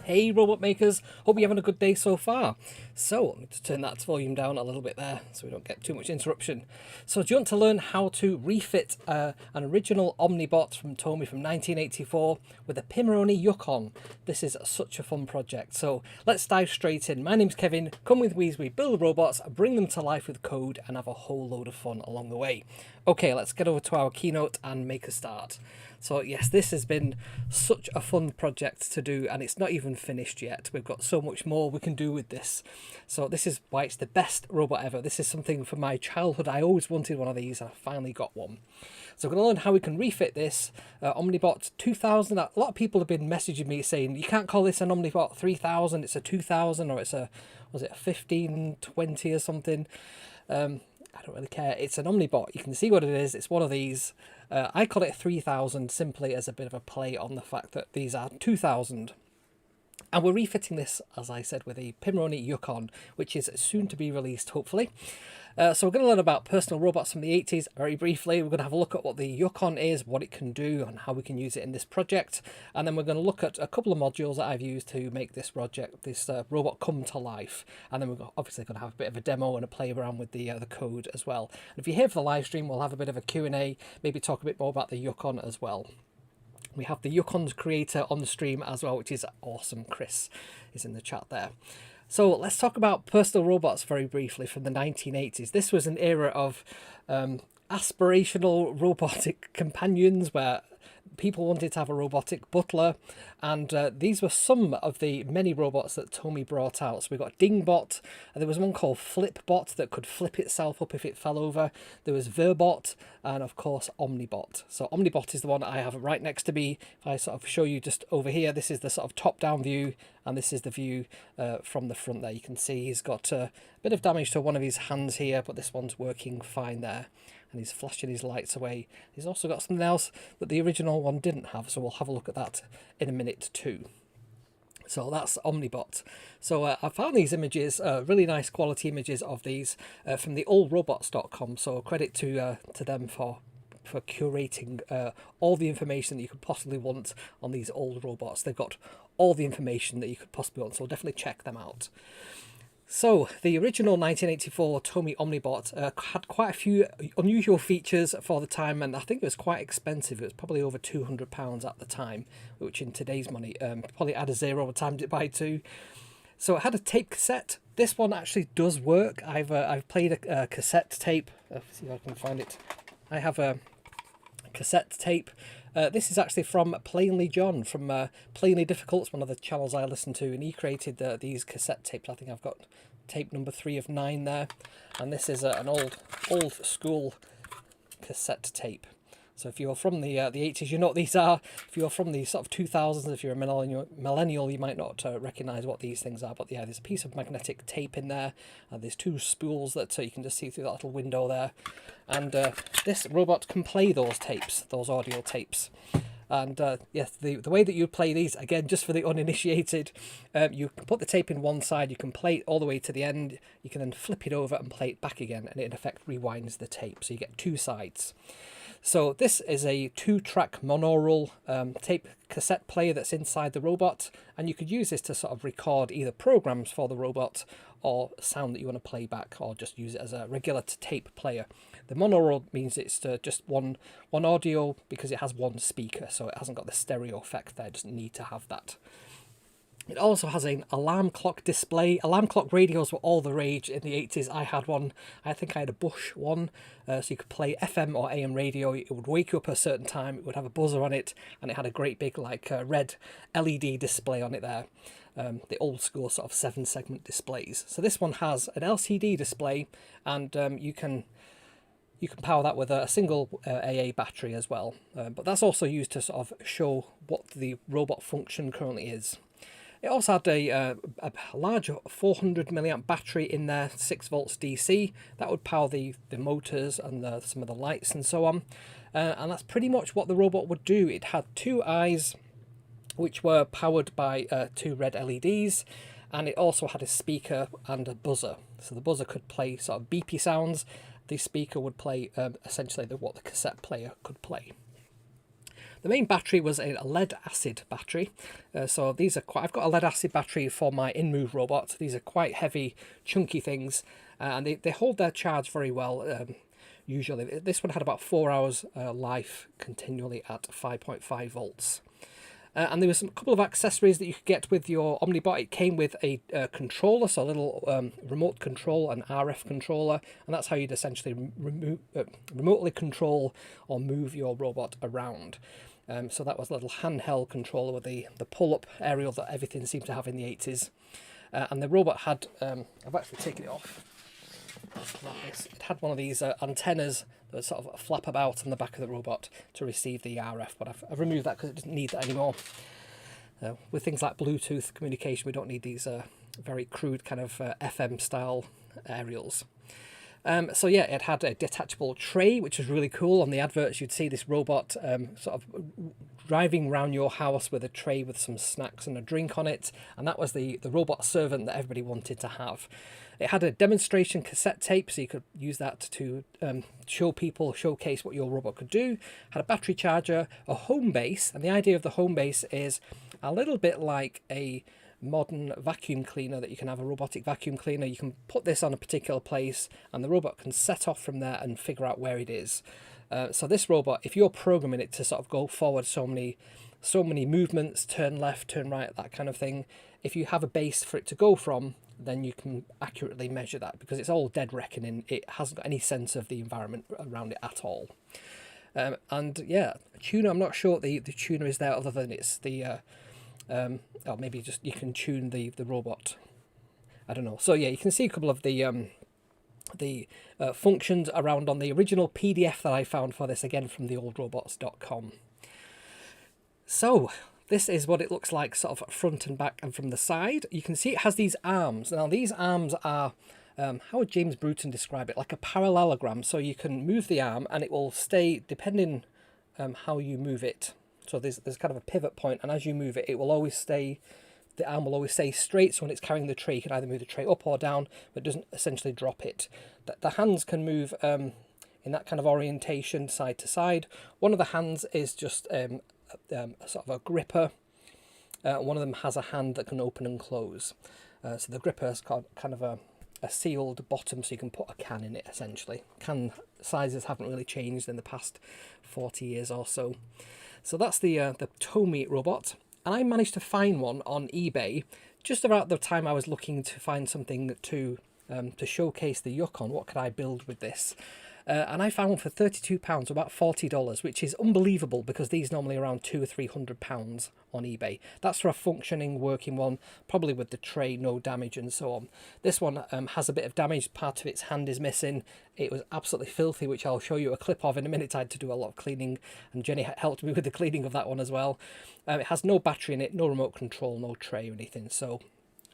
Hey robot makers, hope you're having a good day so far. So let me just turn that volume down a little bit there so we don't get too much interruption. So do you want to learn how to refit an original Omnibot from Tomy from 1984 with a Pimoroni Yukon? This is such a fun project, so let's dive straight in. My name's Kevin, come with me as we build robots, bring them to life with code and have a whole load of fun along the way. Okay, let's get over to our keynote and make a start. So yes, this has been such a fun project to do, and it's not even finished yet. We've got so much more we can do with this. So this is why it's the best robot ever. This is something from my childhood. I always wanted one of these, and I finally got one. So we're going to learn how we can refit this Omnibot 2000. A lot of people have been messaging me saying, you can't call this an Omnibot 3000, it's a 2000, or it's a, was it a 1520 or something? I don't really care. It's an Omnibot. You can see what it is. It's one of these. I call it 3000 simply as a bit of a play on the fact that these are 2000. And we're refitting this, as I said, with a Pimoroni Yukon, which is soon to be released, hopefully. So we're going to learn about personal robots from the 80s very briefly. We're going to have a look at what the Yukon is, what it can do, and how we can use it in this project. And then we're going to look at a couple of modules that I've used to make this project, this robot come to life. And then we're obviously going to have a bit of a demo and a play around with the code as well. And if you're here for the live stream, we'll have a bit of a Q&A, maybe talk a bit more about the Yukon as well. We have the Yukon's creator on the stream as well, which is awesome. Chris is in the chat there. So let's talk about personal robots very briefly from the 1980s. This was an era of aspirational robotic companions where people wanted to have a robotic butler, and these were some of the many robots that Tomy brought out. So we got Dingbot, and there was one called Flipbot that could flip itself up if it fell over. There was Verbot, and of course Omnibot. So Omnibot is the one I have right next to me. If I sort of show you just over here, this is the sort of top-down view, and this is the view from the front there. You can see he's got a bit of damage to one of his hands here, but this one's working fine there. And he's flashing his lights away. He's also got something else that the original one didn't have, so we'll have a look at that in a minute too. So that's Omnibot. So I found these images, really nice quality images of these from the allrobots.com. So credit to them for curating all the information that you could possibly want on these old robots. They've got all the information that you could possibly want, so definitely check them out. So, the original 1984 Tomy Omnibot had quite a few unusual features for the time, and I think it was quite expensive. It was probably over £200 at the time, which in today's money probably add a zero times it by 2. So it had a tape cassette. This one actually does work. I've played a cassette tape. Let's see if I can find it. I have a cassette tape. This is actually from Plainly John from Plainly Difficult. It's one of the channels I listen to, and he created these cassette tapes. I think I've got tape number 3 of 9 there, and this is an old school cassette tape. So if you're from the 80s, you know what these are. If you're from the sort of 2000s, if you're a millennial, you might not recognise what these things are. But yeah, there's a piece of magnetic tape in there, and there's 2 spools that you can just see through that little window there. And this robot can play those tapes, those audio tapes. And yes, the way that you play these, again, just for the uninitiated, you can put the tape in one side, you can play it all the way to the end, you can then flip it over and play it back again, and it in effect rewinds the tape, so you get 2 sides. So this is a 2-track monaural tape cassette player that's inside the robot, and you could use this to sort of record either programs for the robot or sound that you want to play back, or just use it as a regular tape player. The monaural means it's just one audio because it has one speaker, so it hasn't got the stereo effect there. It doesn't need to have that. It also has an alarm clock display. Alarm clock radios were all the rage in the 80s. I had one. I think I had a Bush one. So you could play FM or AM radio. It would wake you up at a certain time. It would have a buzzer on it. And it had a great big red LED display on it there. The old school sort of 7-segment displays. So this one has an LCD display. And you can power that with a single AA battery as well. But that's also used to sort of show what the robot function currently is. It also had a large 400 milliamp battery in there, 6 volts DC. That would power the motors and some of the lights and so on. And that's pretty much what the robot would do. It had 2 eyes, which were powered by 2 red LEDs. And it also had a speaker and a buzzer. So the buzzer could play sort of beepy sounds. The speaker would play essentially what the cassette player could play. The main battery was a lead acid battery. So these are quite, I've got a lead acid battery for my InMove robot. These are quite heavy, chunky things, and they hold their charge very well. Usually, this one had about 4 hours life continually at 5.5 volts. And there was a couple of accessories that you could get with your Omnibot. It came with a controller, so a little remote control, an RF controller, and that's how you'd essentially remotely control or move your robot around. So that was a little handheld controller with the pull-up aerial that everything seemed to have in the 80s. And the robot had, I've actually taken it off. It had one of these antennas that sort of flap about on the back of the robot to receive the RF, but I've removed that because it doesn't need that anymore. With things like Bluetooth communication, we don't need these very crude kind of FM style aerials. So yeah, it had a detachable tray, which was really cool. On the adverts, you'd see this robot sort of driving around your house with a tray with some snacks and a drink on it, and that was the robot servant that everybody wanted to have. It had a demonstration cassette tape, so you could use that to showcase what your robot could do. Had a battery charger, a home base, and the idea of the home base is a little bit like a modern vacuum cleaner, that you can have a robotic vacuum cleaner. You can put this on a particular place and the robot can set off from there and figure out where it is. So this robot, if you're programming it to sort of go forward so many movements, turn left, turn right, that kind of thing, if you have a base for it to go from, then you can accurately measure that, because it's all dead reckoning. It hasn't got any sense of the environment around it at all. And yeah, a tuner, I'm not sure what the tuner is there, other than it's the or maybe just you can tune the robot. I don't know. So yeah, you can see a couple of the functions around on the original PDF that I found for this, again from theoldrobots.com. So this is what it looks like sort of front and back and from the side. You can see it has these arms. Now these arms are, how would James Bruton describe it? Like a parallelogram. So you can move the arm and it will stay, depending how you move it. So there's kind of a pivot point, and as you move it, it will always stay, the arm will always stay straight. So when it's carrying the tray, you can either move the tray up or down, but it doesn't essentially drop it. The hands can move in that kind of orientation, side to side. One of the hands is just sort of a gripper. One of them has a hand that can open and close. So the gripper has got kind of a sealed bottom, so you can put a can in it, essentially. Can sizes haven't really changed in the past 40 years or so. So that's the Tomy robot, and I managed to find one on eBay just about the time I was looking to find something to showcase the Yukon. What could I build with this? And I found one for £32, about $40, which is unbelievable, because these normally are around £200 or £300 on eBay. That's for a functioning, working one, probably with the tray, no damage and so on. This one has a bit of damage. Part of its hand is missing. It was absolutely filthy, which I'll show you a clip of in a minute. I had to do a lot of cleaning, and Jenny helped me with the cleaning of that one as well. It has no battery in it, no remote control, no tray or anything. So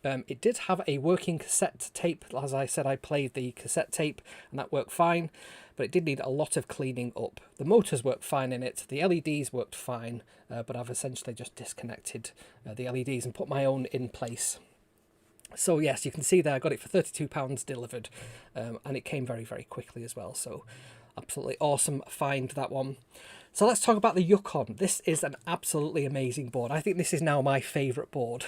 it did have a working cassette tape. As I said, I played the cassette tape and that worked fine, but it did need a lot of cleaning up. The motors worked fine in it, the LEDs worked fine, but I've essentially just disconnected the LEDs and put my own in place. So yes, you can see there I got it for £32 delivered, and it came very, very quickly as well. So absolutely awesome find, that one. So let's talk about the Yukon. This is an absolutely amazing board. I think this is now my favourite board.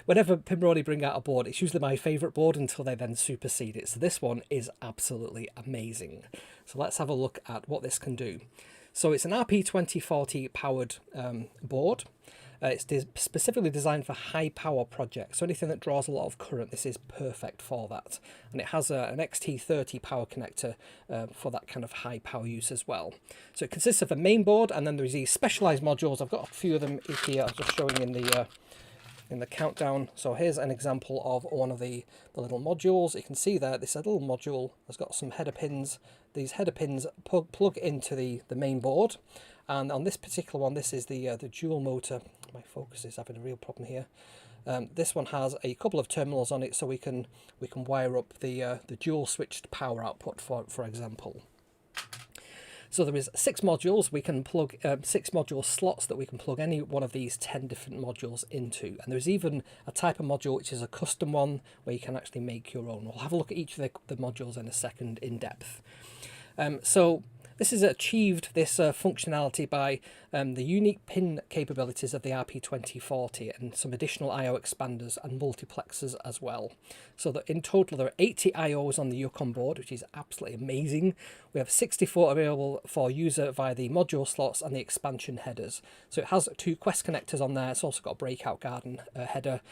Whenever Pimoroni bring out a board, it's usually my favourite board until they then supersede it. So this one is absolutely amazing. So let's have a look at what this can do. So it's an RP2040 powered board. It's specifically designed for high power projects, so anything that draws a lot of current, this is perfect for that. And it has an XT30 power connector for that kind of high power use as well. So it consists of a main board, and then there's these specialized modules. I've got a few of them here, I'm just showing in the countdown. So here's an example of one of the little modules. You can see there, this little module has got some header pins. These header pins plug into the main board. And on this particular one, this is the dual motor. My focus is having a real problem here. This one has a couple of terminals on it, so we can wire up the dual switched power output, for example. So there is 6 modules. We can plug 6 module slots that we can plug any one of these 10 different modules into. And there's even a type of module which is a custom one where you can actually make your own. We'll have a look at each of the modules in a second in depth. So This is achieved, this functionality, by the unique pin capabilities of the RP2040 and some additional I/O expanders and multiplexers as well. So that in total there are 80 I/Os on the Yukon board, which is absolutely amazing. We have 64 available for user via the module slots and the expansion headers. So it has 2 Quest connectors on there. It's also got a breakout garden header,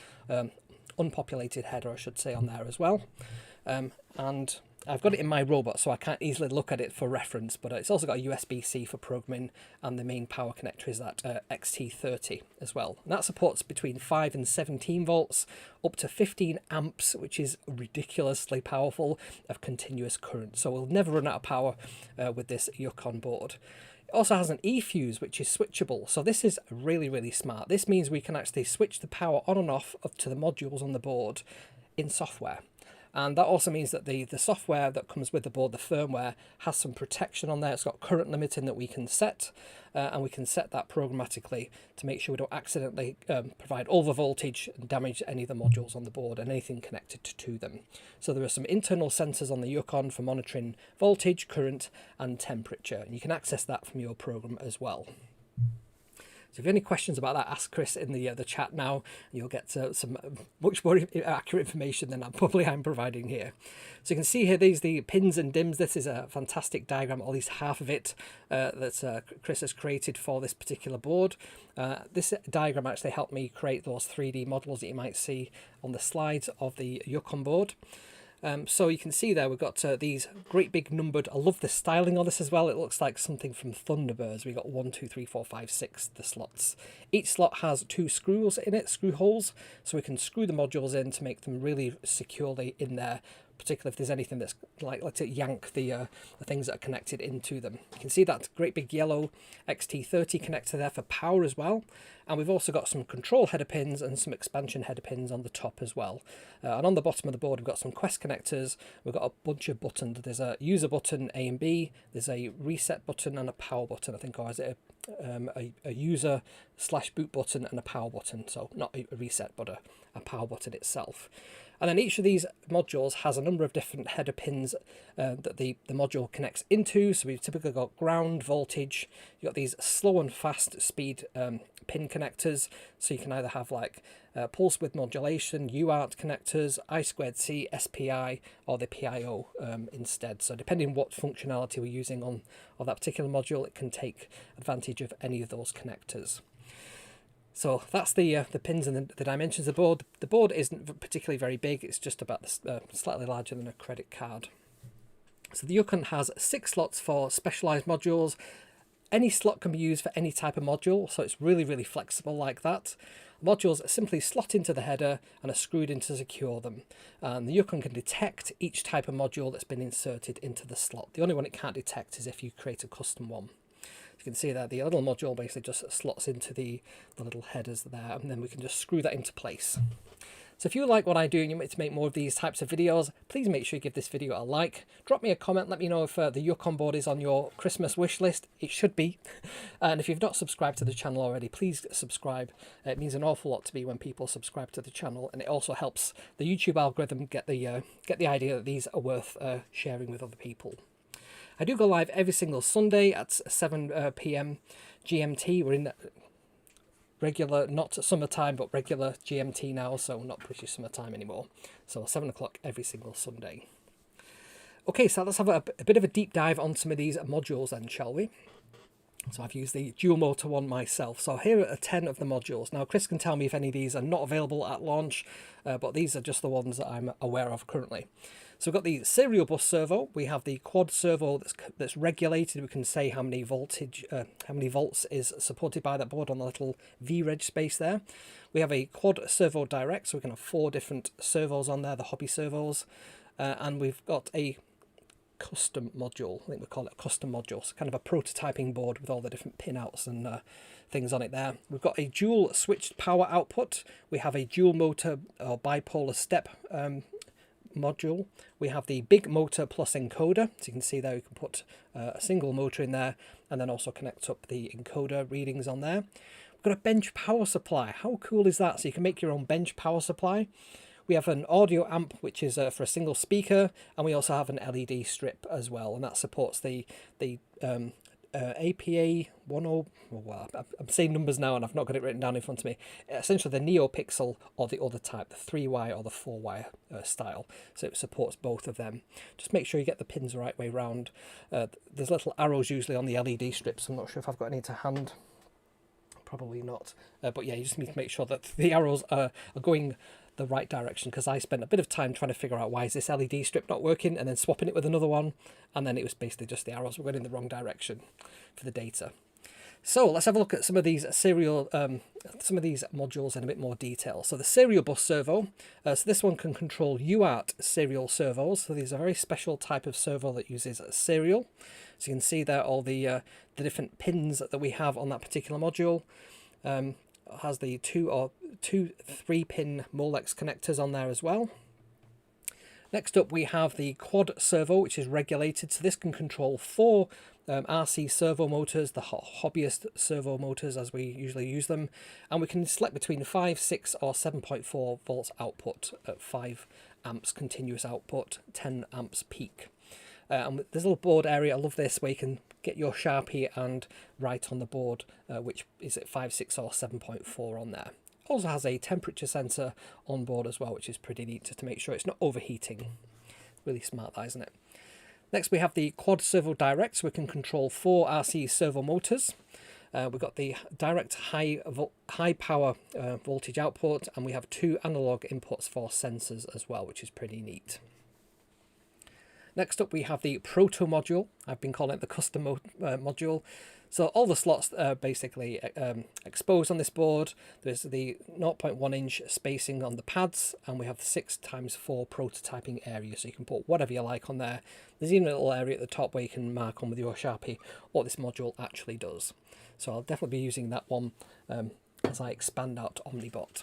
unpopulated header I should say, on there as well. And I've got it in my robot, so I can't easily look at it for reference, but it's also got a USB-C for programming, and the main power connector is that XT30 as well. And that supports between 5 and 17 volts, up to 15 amps, which is ridiculously powerful, of continuous current. So we'll never run out of power with this Yukon board. It also has an E-fuse, which is switchable. So this is really, really smart. This means we can actually switch the power on and off up to the modules on the board in software. And that also means that the software that comes with the board, the firmware, has some protection on there. It's got current limiting that we can set, and we can set that programmatically to make sure we don't accidentally provide over voltage and damage any of the modules on the board and anything connected to them. So there are some internal sensors on the Yukon for monitoring voltage, current, and temperature. And you can access that from your program as well. So if you have any questions about that, ask Chris in the chat now. You'll get some much more accurate information than I'm providing here. So you can see here these the pins and DIMMs. This is a fantastic diagram, at least half of it that Chris has created for this particular board. This diagram actually helped me create those 3D models that you might see on the slides of the Yukon board. So you can see there we've got these great big numbered. I love the styling on this as well. It looks like something from Thunderbirds. We've got 1, 2, 3, 4, 5, 6 the slots. Each slot has 2 screws in it, screw holes, so we can screw the modules in to make them really securely in there, particularly if there's anything that's like, let's say, yank the things that are connected into them. You can see that great big yellow XT30 connector there for power as well. And we've also got some control header pins and some expansion header pins on the top as well. And on the bottom of the board, we've got some Quest connectors. We've got a bunch of buttons. There's a user button, A and B. There's a reset button and a power button, I think, or is it a user / boot button and a power button. So not a reset, but a power button itself. And then each of these modules has a number of different header pins that the module connects into. So we've typically got ground, voltage. You've got these slow and fast speed pin connectors. So you can either have like pulse width modulation, UART connectors, I2C, SPI, or the PIO instead. So depending on what functionality we're using on that particular module, it can take advantage of any of those connectors. So that's the pins and the dimensions of the board. The board isn't particularly very big. It's just about slightly larger than a credit card. So the Yukon has 6 slots for specialized modules. Any slot can be used for any type of module, so it's really, really flexible like that. Modules simply slot into the header and are screwed in to secure them. And the Yukon can detect each type of module that's been inserted into the slot. The only one it can't detect is if you create a custom one. You can see that the little module basically just slots into the little headers there, and then we can just screw that into place. So if you like what I do and you want me to make more of these types of videos, please make sure you give this video a like. Drop me a comment, let me know if the Yukon board is on your Christmas wish list. It should be. And if you've not subscribed to the channel already, please subscribe. It means an awful lot to me when people subscribe to the channel, and it also helps the YouTube algorithm get the idea that these are worth sharing with other people. I do go live every single Sunday at 7 p.m. GMT. We're in regular, not summertime, but regular GMT now, so not British summertime anymore. So 7 o'clock every single Sunday. Okay, so let's have a bit of a deep dive on some of these modules then, shall we? So I've used the dual motor one myself. So here are 10 of the modules. Now Chris can tell me if any of these are not available at launch, but these are just the ones that I'm aware of currently. So we've got the serial bus servo. We have the quad servo that's regulated. We can say how many volts is supported by that board on the little V-reg space there. We have a quad servo direct, so we can have 4 different servos on there, the hobby servos, and we've got a custom module. I think we call it a custom module. So kind of a prototyping board with all the different pinouts and things on it there. We've got a dual switched power output. We have a dual motor or bipolar step module. We have the big motor plus encoder. So you can see there you can put a single motor in there and then also connect up the encoder readings on there. We've got a bench power supply. How cool is that? So you can make your own bench power supply. We have an audio amp, which is for a single speaker, and we also have an LED strip as well, and that supports the APA 10. Well, I'm saying numbers now and I've not got it written down in front of me. Essentially the NeoPixel or the other type, the 3-wire or the 4-wire style. So it supports both of them. Just make sure you get the pins the right way round. There's little arrows usually on the LED strips. I'm not sure if I've got any to hand. Probably not. But yeah, you just need to make sure that the arrows are going the right direction, because I spent a bit of time trying to figure out why is this LED strip not working, and then swapping it with another one, and then it was basically just the arrows were going in the wrong direction for the data. So let's have a look at some of these some of these modules in a bit more detail. So the serial bus servo, so this one can control UART serial servos. So these are a very special type of servo that uses serial. So you can see there all the different pins that we have on that particular module. Has the 3-pin Molex connectors on there as well. Next up we have the quad servo, which is regulated. So this can control 4 RC servo motors, the hobbyist servo motors as we usually use them, and we can select between 5, 6 or 7.4 volts output at 5 amps continuous output, 10 amps peak. And there's a little board area, I love this, where you can get your Sharpie and write on the board which is at 5, 6 or 7.4 on there. Also has a temperature sensor on board as well, which is pretty neat to make sure it's not overheating. Really smart that, isn't it? Next we have the quad servo direct, so we can control 4 RC servo motors. We've got the direct high power voltage output, and we have 2 analog inputs for sensors as well, which is pretty neat. Next up we have the proto module. I've been calling it the custom module. So all the slots are basically exposed on this board. There's the 0.1 inch spacing on the pads, and we have 6x4 prototyping area, so you can put whatever you like on there. There's even a little area at the top where you can mark on with your Sharpie what this module actually does. So I'll definitely be using that one as I expand out Omnibot.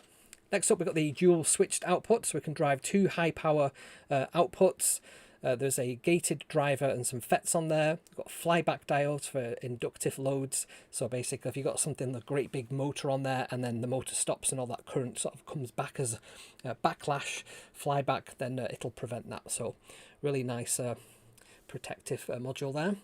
Next up we've got the dual switched output, so we can drive 2 high power outputs. There's a gated driver and some FETs on there. We've got flyback diodes for inductive loads. So basically if you've got something, a great big motor on there, and then the motor stops and all that current sort of comes back as backlash, flyback, then it'll prevent that. So really nice protective module there.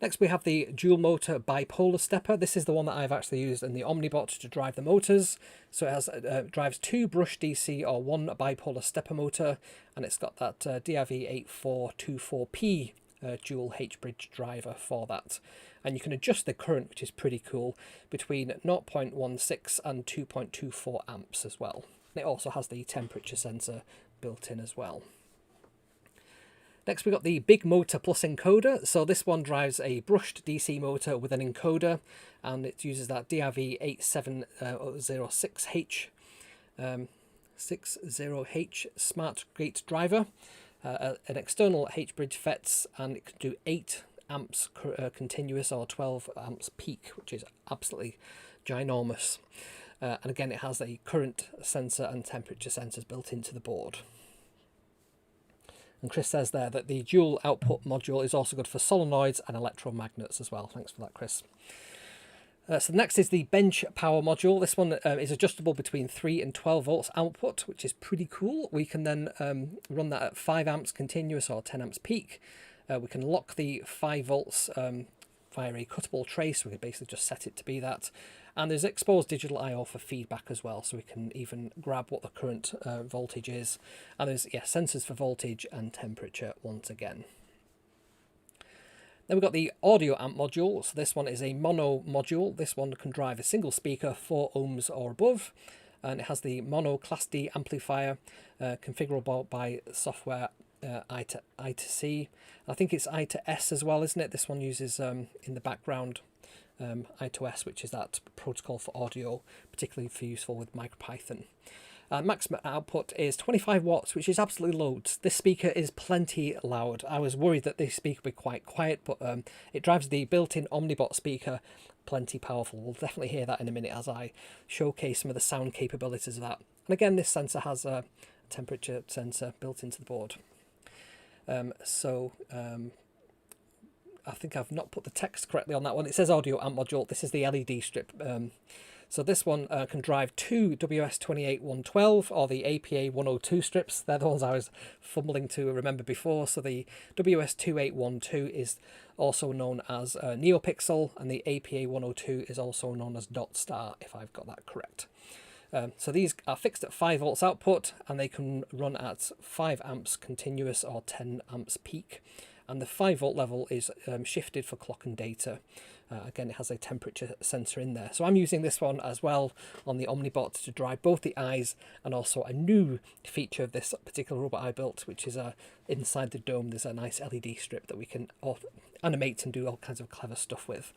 Next we have the dual motor bipolar stepper. This is the one that I've actually used in the Omnibot to drive the motors. So it has drives 2 brush DC or 1 bipolar stepper motor, and it's got that DIV8424P dual H-bridge driver for that. And you can adjust the current, which is pretty cool, between 0.16 and 2.24 amps as well. And it also has the temperature sensor built in as well. Next we've got the Big Motor Plus encoder. So this one drives a brushed DC motor with an encoder, and it uses that DIV8706H 60H smart gate driver, an external H-bridge FETs, and it can do 8 amps continuous or 12 amps peak, which is absolutely ginormous. And again, it has a current sensor and temperature sensors built into the board. And Chris says there that the dual output module is also good for solenoids and electromagnets as well. Thanks for that, Chris. So next is the bench power module. This one is adjustable between 3 and 12 volts output, which is pretty cool. We can then run that at 5 amps continuous or 10 amps peak. We can lock the 5 volts via a cuttable trace. We can basically just set it to be that. And there's exposed digital I/O for feedback as well, so we can even grab what the current voltage is. And there's sensors for voltage and temperature once again. Then we've got the audio amp module. So this one is a mono module. This one can drive a single speaker 4 ohms or above, and it has the mono Class D amplifier configurable by software I to C. I think it's I to S as well, isn't it? This one uses in the background I2S, which is that protocol for audio, particularly for useful with MicroPython. Maximum output is 25 watts, which is absolutely loads. This speaker is plenty loud. I was worried that this speaker would be quite quiet, but it drives the built-in Omnibot speaker plenty powerful. We'll definitely hear that in a minute as I showcase some of the sound capabilities of that. And again, this sensor has a temperature sensor built into the board. I think I've not put the text correctly on that one. It says audio amp module. This is the LED strip. So this one can drive two WS28112 or the APA 102 strips. They're the ones I was fumbling to remember before. So the WS2812 is also known as NeoPixel, and the APA 102 is also known as Dot Star, if I've got that correct. So these are fixed at 5 volts output, and they can run at 5 amps continuous or 10 amps peak. And the 5 volt level is shifted for clock and data. Again, it has a temperature sensor in there. So I'm using this one as well on the Omnibot to drive both the eyes and also a new feature of this particular robot I built, which is inside the dome there's a nice LED strip that we can animate and do all kinds of clever stuff with.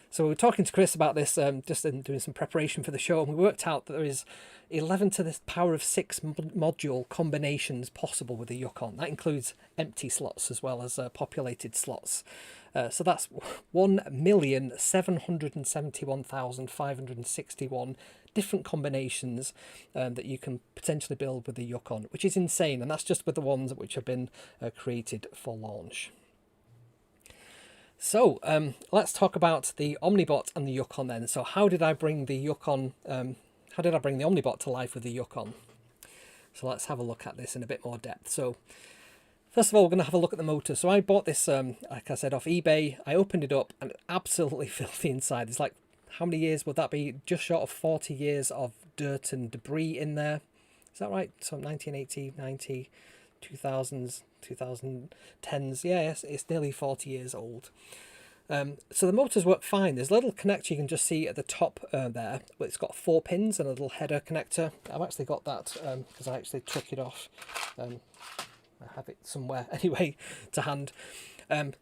So we were talking to Chris about this just in doing some preparation for the show, and we worked out that there is 11 to the power of 6 module combinations possible with the Yukon. That includes empty slots as well as populated slots. So that's 1,771,561 different combinations that you can potentially build with the Yukon, which is insane, and that's just with the ones which have been created for launch. So let's talk about the Omnibot and the Yukon then. So how did I bring the Yukon, how did I bring the Omnibot to life with the Yukon? So let's have a look at this in a bit more depth. So first of all, we're going to have a look at the motor. So I bought this, like I said, off eBay. I opened it up and absolutely filthy inside. It's like, how many years would that be? Just short of 40 years of dirt and debris in there. Is that right? So 1980, 90, 2000s, 2010s. Yeah, yes, it's nearly 40 years old. So the motors work fine. There's a little connector you can just see at the top there, but it's got 4 pins and a little header connector. I've actually got that because I actually took it off. I have it somewhere anyway to hand.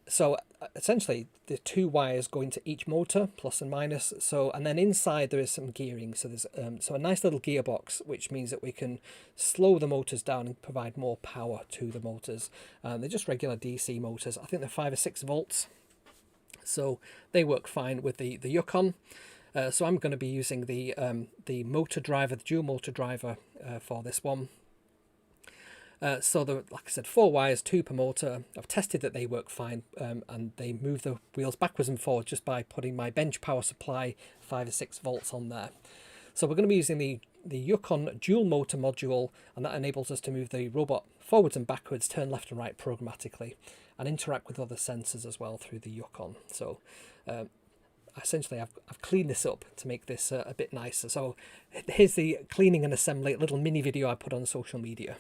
So essentially the 2 wires go into each motor, plus and minus. So, and then inside there is some gearing. So there's so a nice little gearbox, which means that we can slow the motors down and provide more power to the motors. They're just regular DC motors. I think they're 5 or 6 volts. So they work fine with the Yukon. So I'm going to be using the motor driver, the dual motor driver for this one. So like I said, 4 wires, 2 per motor. I've tested that they work fine, and they move the wheels backwards and forwards just by putting my bench power supply 5 or 6 volts on there. So we're going to be using the Yukon dual motor module, and that enables us to move the robot forwards and backwards, turn left and right programmatically, and interact with other sensors as well through the Yukon. So essentially I've cleaned this up to make this a bit nicer. So here's the cleaning and assembly little mini video I put on social media.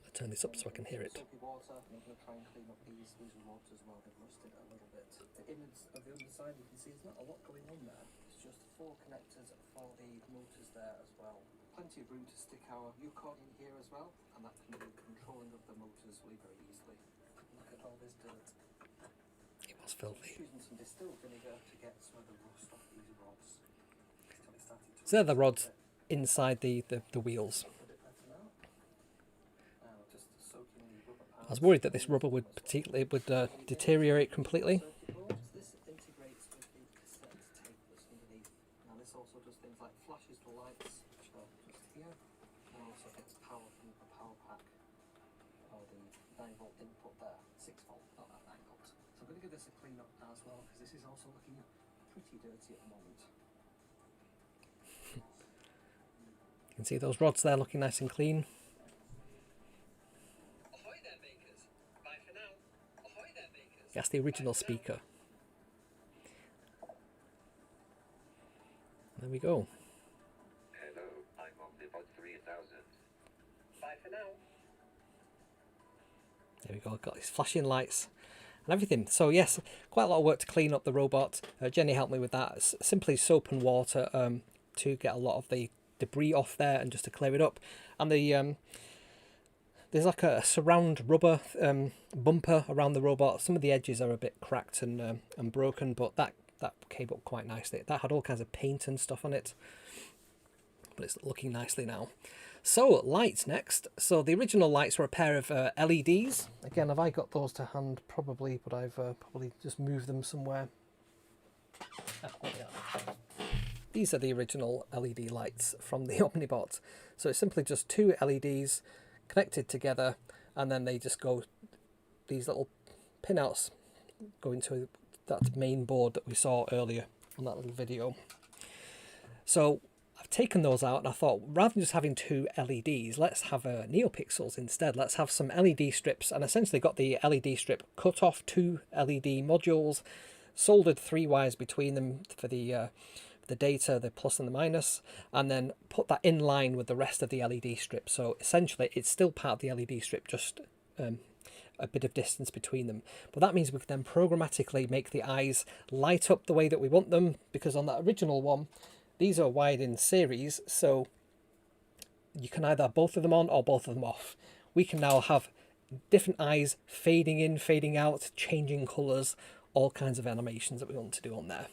I'll turn this up so I can hear it. Water, and I'm going to try and clean up these rotors while they've rusted a little bit. The image of the underside, you can see there's not a lot going on there. It's just 4 connectors for the motors there as well. Plenty of room to stick our Yukon in here as well, and that can do controlling of the motors very easily. Look at all this dirt. It was filthy. Using some distilled vinegar to get some of the rust off these rods. So they're the rods inside the wheels. I was worried that this rubber would deteriorate completely. This integrates with the cassette tape that's underneath. Now this also does things like flashes the lights, which are just here, and also gets power from the power pack, or the 9 volt input there, 6 volt, not that 9 volt. So I'm going to give this a clean up as well, because this is also looking pretty dirty at the moment. You can see those rods there looking nice and clean. That's the original speaker. There we go. Hello, I'm Omnibot 3000. Bye for now. There we go. Got these flashing lights and everything. So yes, quite a lot of work to clean up the robot. Jenny helped me with that. It's simply soap and water to get a lot of the debris off there and just to clear it up. And the there's like a surround rubber bumper around the robot. Some of the edges are a bit cracked and broken, but that came up quite nicely. That had all kinds of paint and stuff on it, but it's looking nicely now. So lights next. So the original lights were a pair of LEDs. Again, have I got those to hand? Probably, but I've probably just moved them somewhere. These are the original LED lights from the Omnibot. So it's simply just 2 LEDs connected together, and then they just go, these little pinouts go into that main board that we saw earlier on that little video. So I've taken those out and I thought, rather than just having 2 LEDs, let's have NeoPixels instead. Let's have some LED strips, and essentially got the LED strip cut off 2 LED modules, soldered 3 wires between them for the data, the plus and the minus, and then put that in line with the rest of the LED strip. So essentially it's still part of the LED strip, just a bit of distance between them. But that means we can then programmatically make the eyes light up the way that we want them, because on that original one, these are wired in series, so you can either have both of them on or both of them off. We can now have different eyes fading in, fading out, changing colours, all kinds of animations that we want to do on there.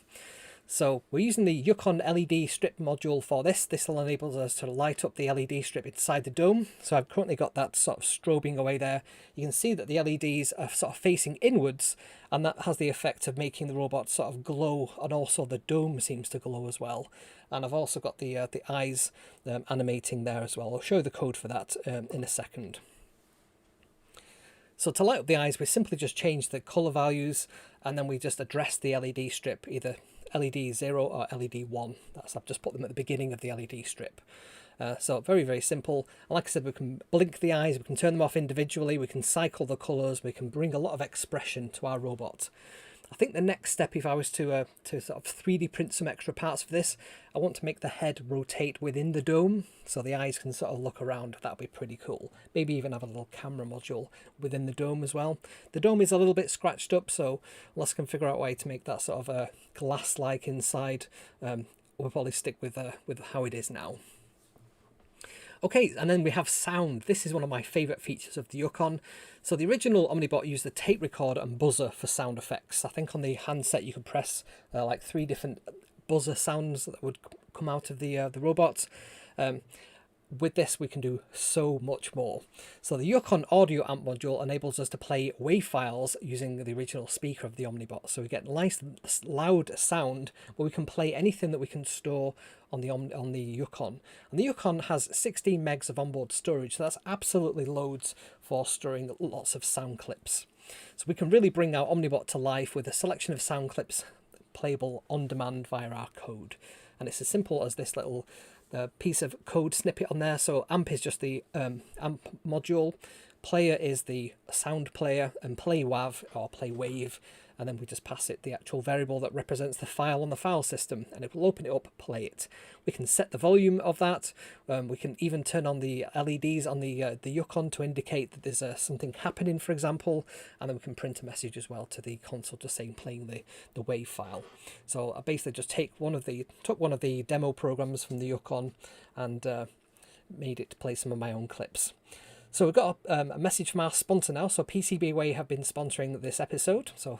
So we're using the Yukon LED strip module for this. This will enable us to light up the LED strip inside the dome. So I've currently got that sort of strobing away there. You can see that the LEDs are sort of facing inwards, and that has the effect of making the robot sort of glow, and also the dome seems to glow as well. And I've also got the eyes animating there as well. I'll show you the code for that in a second. So to light up the eyes, we simply just change the colour values, and then we just address the LED strip, either LED 0 or LED 1. I've just put them at the beginning of the LED strip. So very, very simple. And like I said, we can blink the eyes, we can turn them off individually, we can cycle the colours, we can bring a lot of expression to our robot. I think the next step, if I was to sort of 3D print some extra parts for this, I want to make the head rotate within the dome so the eyes can sort of look around. That would be pretty cool. Maybe even have a little camera module within the dome as well. The dome is a little bit scratched up, so unless I can figure out a way to make that sort of a glass-like inside, we'll probably stick with how it is now. Okay, and then we have sound. This is one of my favourite features of the Yukon. So the original Omnibot used the tape recorder and buzzer for sound effects. I think on the handset you could press like 3 different buzzer sounds that would come out of the robot. With this we can do so much more. So the Yukon audio amp module enables us to play WAV files using the original speaker of the Omnibot. So we get nice loud sound where we can play anything that we can store on the Yukon. And the Yukon has 16 megs of onboard storage, so that's absolutely loads for storing lots of sound clips. So we can really bring our Omnibot to life with a selection of sound clips playable on demand via our code. And it's as simple as this little piece of code snippet on there. So amp is just the amp module, player is the sound player, and play WAV or play wave, and then we just pass it the actual variable that represents the file on the file system, and it will open it up, play it. We can set the volume of that. We can even turn on the LEDs on the Yukon to indicate that there's something happening, for example, and then we can print a message as well to the console just saying playing the WAV file. So I basically just took one of the demo programs from the Yukon and made it play some of my own clips. So we've got a message from our sponsor now. So PCBWay have been sponsoring this episode. So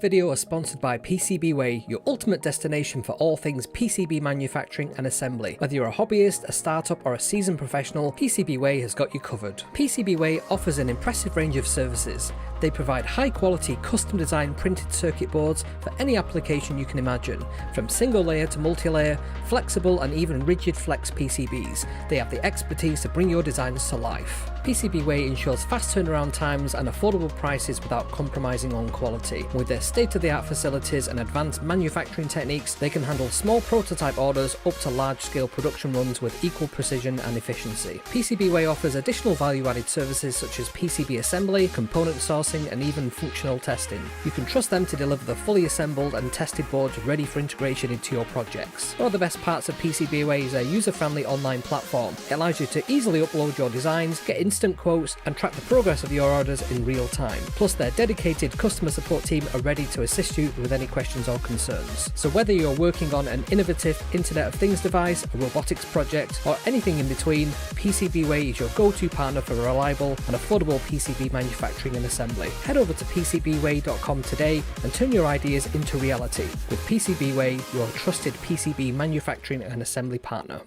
video is sponsored by PCBWay, your ultimate destination for all things PCB manufacturing and assembly. Whether you're a hobbyist, a startup or a seasoned professional, PCBWay has got you covered. PCBWay offers an impressive range of services. They provide high quality custom designed printed circuit boards for any application you can imagine, from single layer to multi-layer, flexible and even rigid flex PCBs. They have the expertise to bring your designs to life. PCBWay ensures fast turnaround times and affordable prices without compromising on quality. With their state-of-the-art facilities and advanced manufacturing techniques, they can handle small prototype orders up to large-scale production runs with equal precision and efficiency. PCBWay offers additional value-added services such as PCB assembly, component sourcing, and even functional testing. You can trust them to deliver the fully assembled and tested boards ready for integration into your projects. One of the best parts of PCBWay is their user-friendly online platform. It allows you to easily upload your designs, get instant quotes, and track the progress of your orders in real time. Plus, their dedicated customer support team are ready to assist you with any questions or concerns. So whether you're working on an innovative Internet of Things device, a robotics project, or anything in between, PCBWay is your go-to partner for reliable and affordable PCB manufacturing and assembly. Head over to PCBWay.com today and turn your ideas into reality with PCBWay, your trusted PCB manufacturing and assembly partner.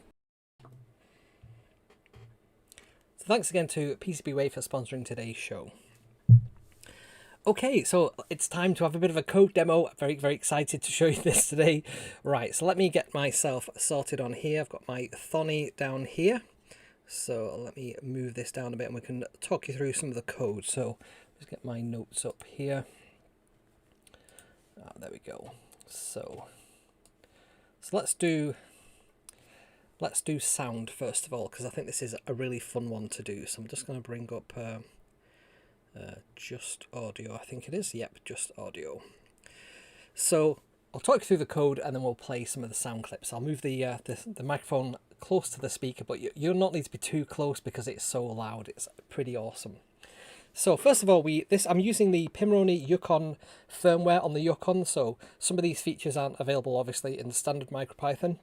So thanks again to PCBWay for sponsoring today's show. Okay, so it's time to have a bit of a code demo. I'm very, very excited to show you this today. Right, so let me get myself sorted on here. I've got my Thony down here. So let me move this down a bit and we can talk you through some of the code. So just get my notes up here. There we go. So let's do let's do sound first of all, because I think this is a really fun one to do. So I'm just going to bring up just audio. I think it is. Yep, just audio. So I'll talk you through the code and then we'll play some of the sound clips. I'll move the microphone close to the speaker, but you'll not need to be too close because it's so loud. It's pretty awesome. So first of all, I'm using the Pimoroni Yukon firmware on the Yukon. So some of these features aren't available obviously in standard MicroPython,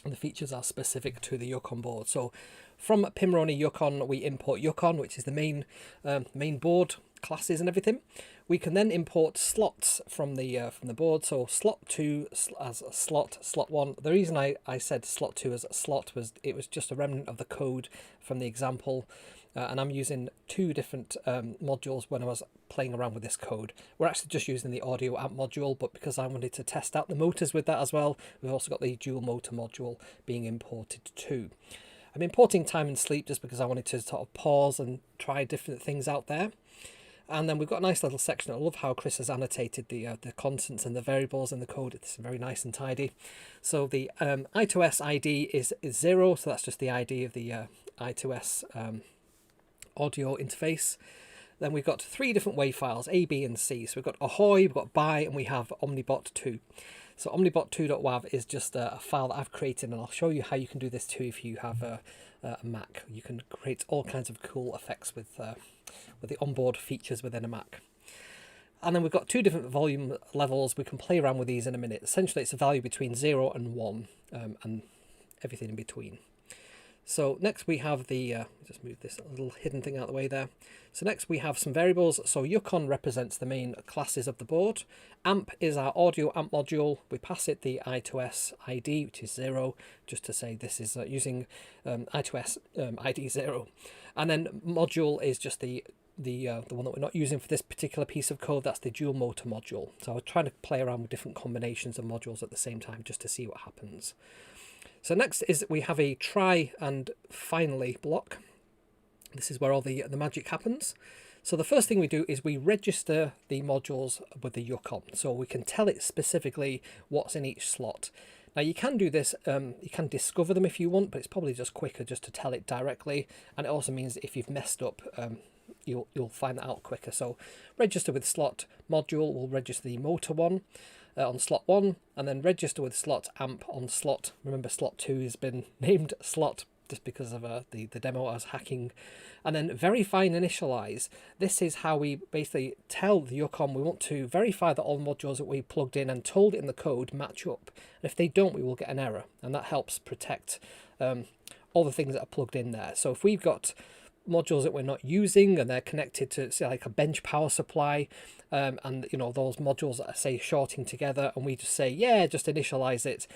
and the features are specific to the Yukon board. So from Pimoroni Yukon, we import Yukon, which is the main board classes and everything. We can then import slots from the board. So slot 2 as a slot 1. The reason I said slot 2 as a slot was it was just a remnant of the code from the example. And I'm using 2 different modules when I was playing around with this code. We're actually just using the audio amp module, but because I wanted to test out the motors with that as well, we've also got the dual motor module being imported too. I'm importing time and sleep just because I wanted to sort of pause and try different things out there. And then we've got a nice little section. I love how Chris has annotated the constants and the variables in the code. It's very nice and tidy. So the I2S ID is 0, so that's just the ID of the I2S audio interface. Then we've got 3 different WAV files, A, B and C. So we've got ahoy, we've got bye, and we have omnibot 2. So omnibot2.wav is just a file that I've created, and I'll show you how you can do this too if you have a Mac. You can create all kinds of cool effects with the onboard features within a Mac. And then we've got 2 different volume levels. We can play around with these in a minute. Essentially it's a value between 0 and 1 and everything in between. So next we have just move this little hidden thing out of the way there. So next we have some variables. So Yukon represents the main classes of the board. Amp is our audio amp module. We pass it the I2S ID, which is 0, just to say this is using I2S ID 0. And then module is just the one that we're not using for this particular piece of code. That's the dual motor module. So I was trying to play around with different combinations of modules at the same time just to see what happens. So next is we have a try and finally block. This is where all the magic happens. So the first thing we do is we register the modules with the Yukon. So we can tell it specifically what's in each slot. Now you can do this, you can discover them if you want, but it's probably just quicker just to tell it directly. And it also means that if you've messed up, you'll find that out quicker. So register with slot module will register the motor one on slot 1, and then register with slot amp on slot. Remember, slot 2 has been named slot just because of the demo I was hacking. And then verify and initialize. This is how we basically tell the Yukon we want to verify that all the modules that we plugged in and told it in the code match up. And if they don't, we will get an error, and that helps protect all the things that are plugged in there. So if we've got modules that we're not using and they're connected to, say, like a bench power supply, and you know those modules that are, say, shorting together, and we just say yeah, just initialize it,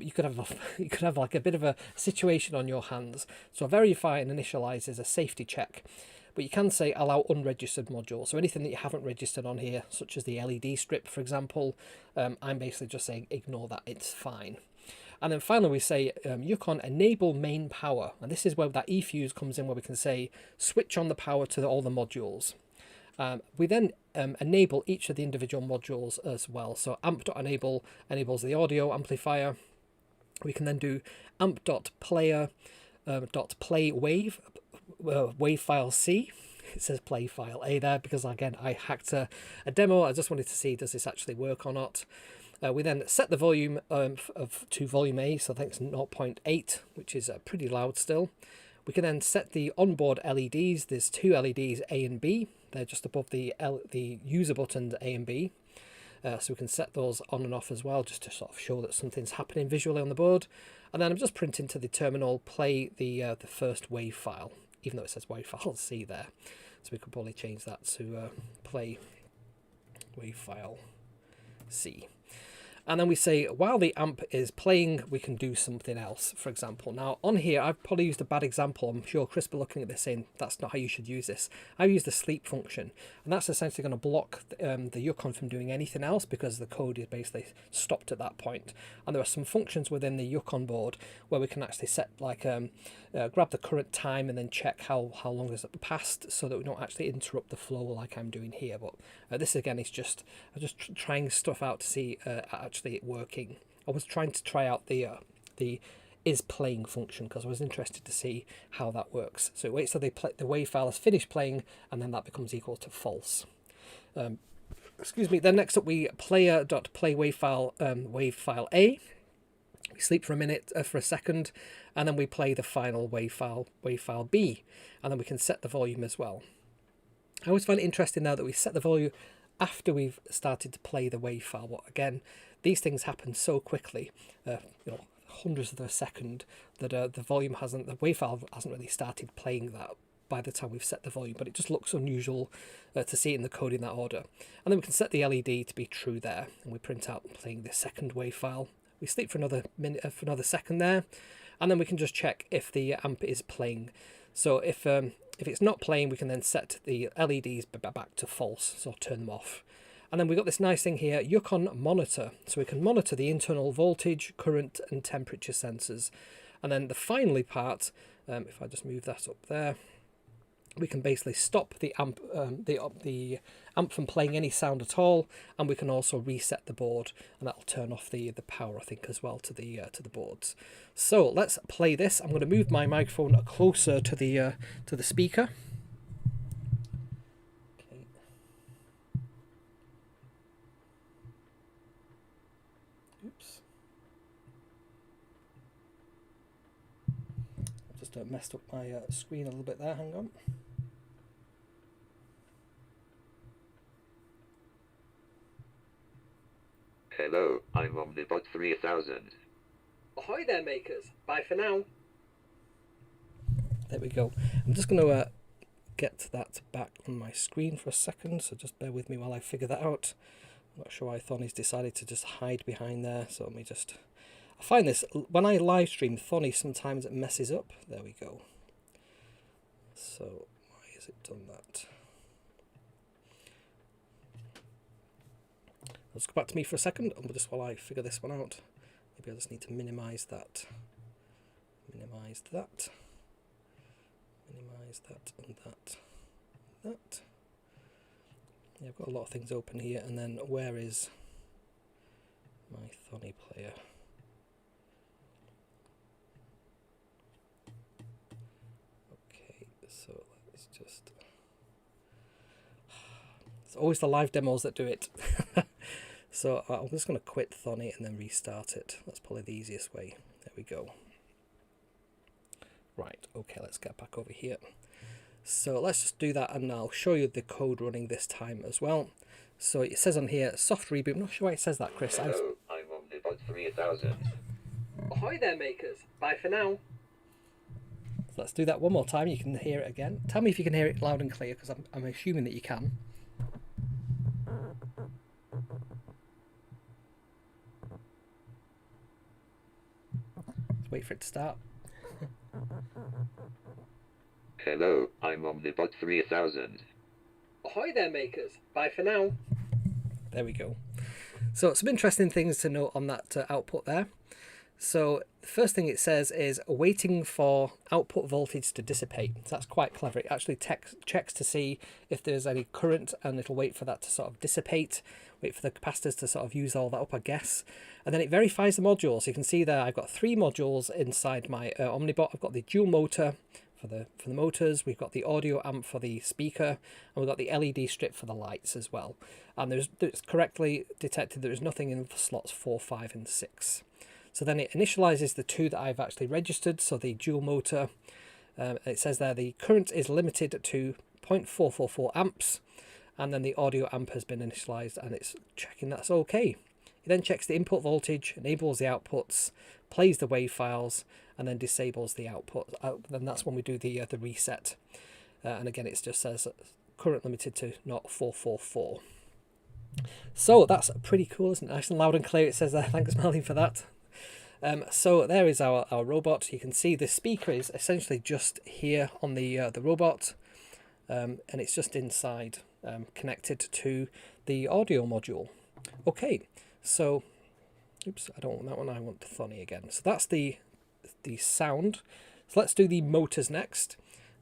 you could have like a bit of a situation on your hands. So verify and initialize is a safety check, but you can say allow unregistered modules. So anything that you haven't registered on here, such as the LED strip, for example, I'm basically just saying ignore that, it's fine. And then finally we say Yukon enable main power, and this is where that eFuse comes in, where we can say switch on the power to all the modules. We then enable each of the individual modules as well. So amp.enable enables the audio amplifier. We can then do amp.player .play wave wave file C. It says play file A there because again I hacked a demo. I just wanted to see does this actually work or not. We then set the volume to volume A, so I think it's 0.8, which is pretty loud still. We can then set the onboard LEDs. There's 2 LEDs, A and B. They're just above the user buttons A and B. So we can set those on and off as well, just to sort of show that something's happening visually on the board. And then I'm just printing to the terminal, play the first wave file, even though it says wave file C there. So we could probably change that to play wave file C. And then we say, while the amp is playing, we can do something else, for example. Now, on here, I've probably used a bad example. I'm sure Chris will be looking at this saying, that's not how you should use this. I've used the sleep function, and that's essentially going to block the Yukon from doing anything else because the code is basically stopped at that point. And there are some functions within the Yukon board where we can actually set, like, grab the current time and then check how long has it passed so that we don't actually interrupt the flow like I'm doing here. But this, again, is just trying stuff out to see actually it working. I was trying to try out the is playing function, because I was interested to see how that works. So it waits till the WAV file is finished playing, and then that becomes equal to false. Excuse me. Then next up, we player.play WAV file A. We sleep for a minute, for a second, and then we play the final WAV file B, and then we can set the volume as well. I always find it interesting now that we set the volume after we've started to play the WAV file. But again, these things happen so quickly, hundreds of a second, that the WAV file hasn't really started playing that by the time we've set the volume, but it just looks unusual to see it in the code in that order. And then we can set the LED to be true there, and we print out playing the second WAV file. We sleep for another minute, for another second there, and then we can just check if the amp is playing. So if it's not playing, we can then set the LEDs back to false, so turn them off. And then we've got this nice thing here, Yukon Monitor. So we can monitor the internal voltage, current and temperature sensors. And then the finally part, if I just move that up there, we can basically stop the amp from playing any sound at all, and we can also reset the board, and that'll turn off the power, I think, as well to the boards. So let's play this. I'm going to move my microphone closer to the speaker. Okay. Oops. Just messed up my screen a little bit there. Hang on. Hello, I'm Omnibot 3000. Ahoy there, makers. Bye for now. There we go. I'm just going to get that back on my screen for a second, so just bear with me while I figure that out. I'm not sure why Thonny's decided to just hide behind there, so let me just... I find this, when I live stream, Thonny sometimes it messes up. There we go. So, why has it done that? Let's go back to me for a second, and just while I figure this one out. Maybe I just need to minimize that. Minimize that. Minimize that and that. That. Yeah, I've got a lot of things open here, and then where is my Thonny player? Okay, so let's just... It's always the live demos that do it. So I'm just going to quit Thonny and then restart it. That's probably the easiest way. There we go. Right, okay, let's get back over here. So let's just do that, and I'll show you the code running this time as well. So it says on here, soft reboot. I'm not sure why it says that, Chris. Hello, I'm Omnibot 3000. Ahoy there, makers. Bye for now. So let's do that one more time. You can hear it again. Tell me if you can hear it loud and clear, because I'm assuming that you can. Wait for it to start. Hello, I'm Omnibot 3000. Ahoy there, makers. Bye for now. There we go. So some interesting things to note on that output there. So the first thing it says is waiting for output voltage to dissipate. So that's quite clever. It actually checks to see if there's any current, and it'll wait for that to sort of dissipate, wait for the capacitors to sort of use all that up, I guess. And then it verifies the modules. You can see there I've got 3 modules inside my Omnibot. I've got the dual motor for the motors, we've got the audio amp for the speaker, and we've got the LED strip for the lights as well. And it's correctly detected there is nothing in slots 4, 5 and 6. So then it initializes the 2 that I've actually registered. So the dual motor, it says there the current is limited to 0.444 amps, and then the audio amp has been initialized, and it's checking that's okay. It then checks the input voltage, enables the outputs, plays the WAV files, and then disables the output. Then that's when we do the reset. And again, it just says current limited to 0.444. So that's pretty cool, isn't it? Nice and loud and clear it says there. Thanks, Marlene, for that. So there is our robot. You can see the speaker is essentially just here on the robot, and it's just inside, connected to the audio module. Okay, so oops, I don't want that one. I want the Thonny again. So that's the sound. So let's do the motors next.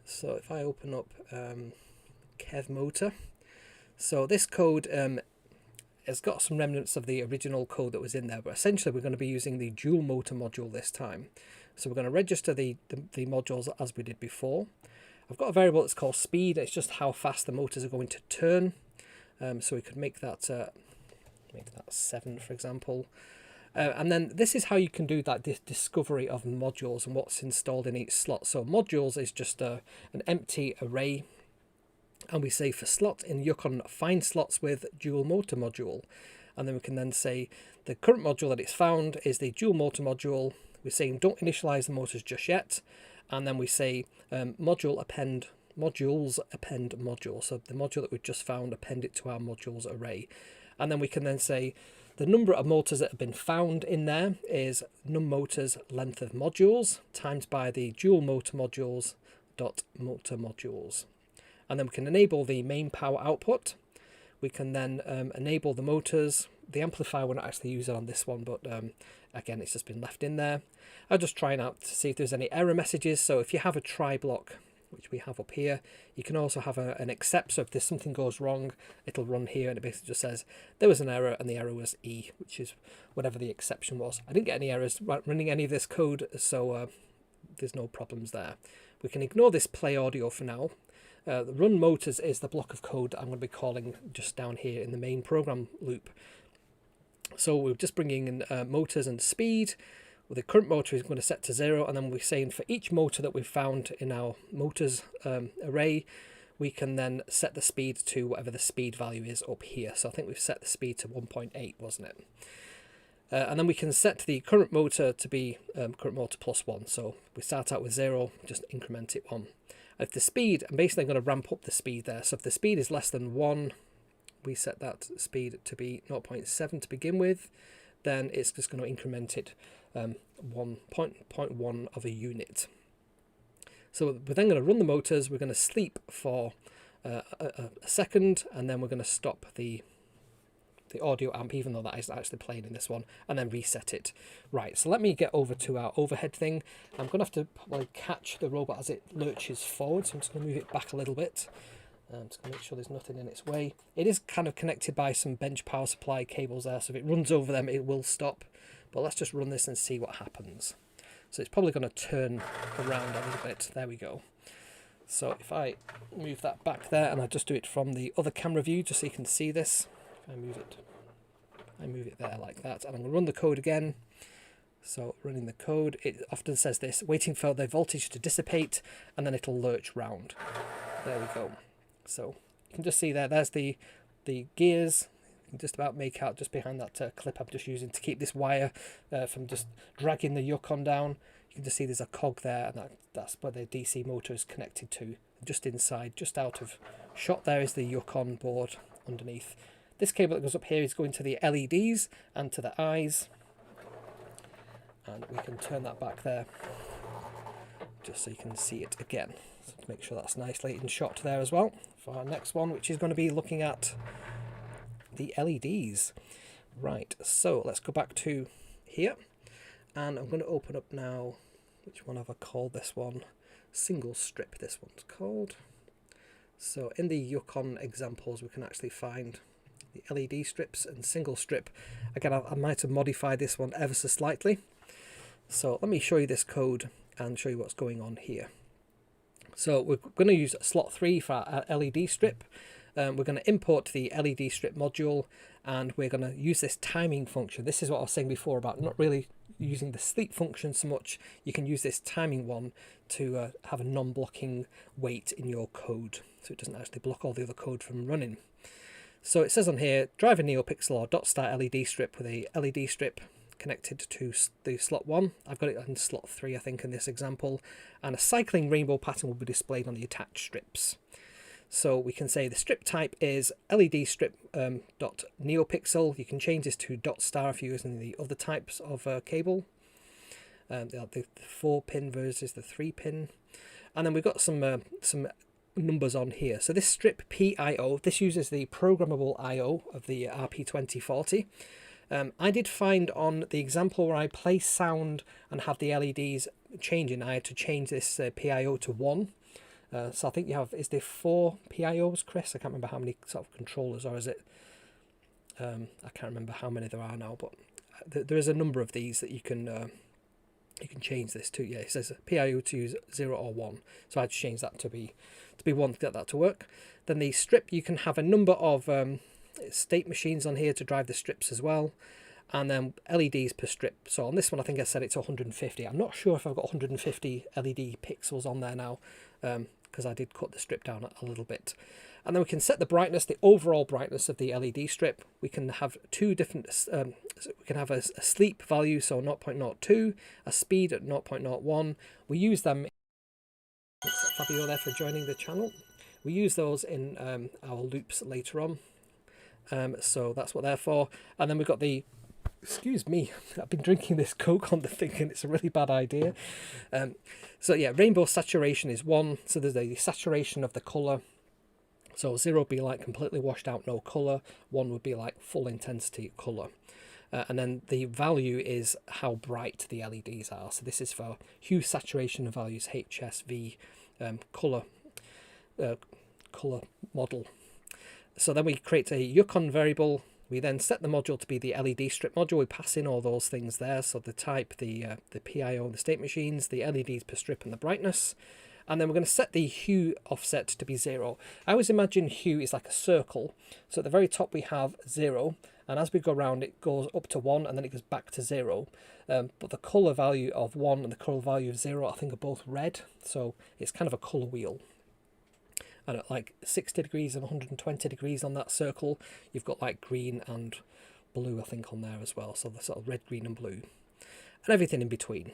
So if I open up Kev Motor, so this code has got some remnants of the original code that was in there, but essentially we're going to be using the dual motor module this time. So we're going to register the modules as we did before. I've got a variable that's called speed. It's just how fast the motors are going to turn. So we could make that 7, for example. And then this is how you can do that discovery of modules and what's installed in each slot. So modules is just an empty array. And we say for slot in Yukon, find slots with dual motor module. And then we can then say the current module that it's found is the dual motor module. We're saying don't initialize the motors just yet. And then we say modules append module. So the module that we've just found, append it to our modules array. And then we can then say the number of motors that have been found in there is num motors length of modules times by the dual motor modules dot motor modules. And then we can enable the main power output. We can then enable the motors. The amplifier we're not actually using on this one, but again, it's just been left in there. I'll just try out to see if there's any error messages. So if you have a try block, which we have up here, you can also have an except. So if there's something goes wrong, it'll run here, and it basically just says there was an error, and the error was E, which is whatever the exception was. I didn't get any errors running any of this code, so there's no problems there. We can ignore this play audio for now. The run motors is the block of code I'm going to be calling just down here in the main program loop. So we're just bringing in motors and speed. Well, the current motor is going to set to 0, and then we're saying for each motor that we've found in our motors array, we can then set the speed to whatever the speed value is up here. So I think we've set the speed to 1.8, wasn't it? And then we can set the current motor to be current motor plus 1. So we start out with 0, just increment it 1. If the speed, I'm basically going to ramp up the speed there. So if the speed is less than 1, we set that speed to be 0.7 to begin with. Then it's just going to increment it 1.1 of a unit. So we're then going to run the motors. We're going to sleep for a second, and then we're going to stop the audio amp, even though that isn't actually playing in this one, and then reset it. Right, so let me get over to our overhead thing. I'm going to have to probably catch the robot as it lurches forward, so I'm just going to move it back a little bit. I'm just going to make sure there's nothing in its way. It is kind of connected by some bench power supply cables there, so if it runs over them, it will stop. But let's just run this and see what happens. So it's probably going to turn around a little bit. There we go. So if I move that back there, and I just do it from the other camera view, just so you can see this. If I move it there like that, and I'm going to run the code again. So running the code, it often says this, waiting for the voltage to dissipate, and then it'll lurch round. There we go. So you can just see there's the gears. You can just about make out just behind that clip I'm just using to keep this wire from just dragging the Yukon down. You can just see there's a cog there, and that's where the DC motor is connected to. Just inside, just out of shot there is the Yukon board underneath. This cable that goes up here is going to the LEDs and to the eyes. And we can turn that back there just so you can see it again. So to make sure that's nicely in shot there as well for our next one, which is going to be looking at the LEDs. Right, so let's go back to here, and I'm going to open up now, which one have I called this one? Single strip, this one's called. So in the Yukon examples, we can actually find the LED strips and single strip. Again, I might have modified this one ever so slightly. So let me show you this code and show you what's going on here. So we're going to use slot 3 for our LED strip. We're going to import the LED strip module, and we're going to use this timing function. This is what I was saying before about not really using the sleep function so much. You can use this timing one to have a non-blocking wait in your code, so it doesn't actually block all the other code from running. So it says on here, drive a NeoPixel or dot star LED strip with a LED strip connected to the slot 1. I've got it on slot 3, I think, in this example. And a cycling rainbow pattern will be displayed on the attached strips. So we can say the strip type is LED strip dot NeoPixel. You can change this to dot star if you're using the other types of cable. The 4-pin versus the 3-pin. And then we've got some numbers on here. So this strip PIO, this uses the programmable IO of the RP2040. I did find on the example where I play sound and have the LEDs changing, I had to change this PIO to 1. So I think you have, is there 4 PIOs, Chris? I can't remember how many sort of controllers, or is it, I can't remember how many there are now, but there is a number of these that you can You can change this to, yeah, it says PIO to use 0 or 1. So I'd change that to be 1 to get that to work. Then the strip, you can have a number of state machines on here to drive the strips as well. And then LEDs per strip. So on this one, I think I said it's 150. I'm not sure if I've got 150 LED pixels on there now, because I did cut the strip down a little bit. And then we can set the brightness, the overall brightness of the LED strip. We can have two different, we can have a sleep value, so 0.02, a speed at 0.01. We use them, it's Fabio there for joining the channel. We use those in our loops later on. So that's what they're for. And then we've got the, excuse me, I've been drinking this Coke on the thing and it's a really bad idea. So yeah, rainbow saturation is 1. So there's the saturation of the colour. So 0 would be like completely washed out, no colour. 1 would be like full intensity colour. And then the value is how bright the LEDs are. So this is for hue saturation values, HSV colour model. So then we create a Yukon variable. We then set the module to be the LED strip module. We pass in all those things there. So the type, the PIO, the state machines, the LEDs per strip, and the brightness. And then we're going to set the hue offset to be 0. I always imagine hue is like a circle. So at the very top we have 0. And as we go around, it goes up to 1 and then it goes back to 0. But the colour value of 1 and the colour value of 0, I think, are both red. So it's kind of a colour wheel. And at like 60 degrees and 120 degrees on that circle, you've got like green and blue, I think, on there as well. So the sort of red, green and blue. And everything in between.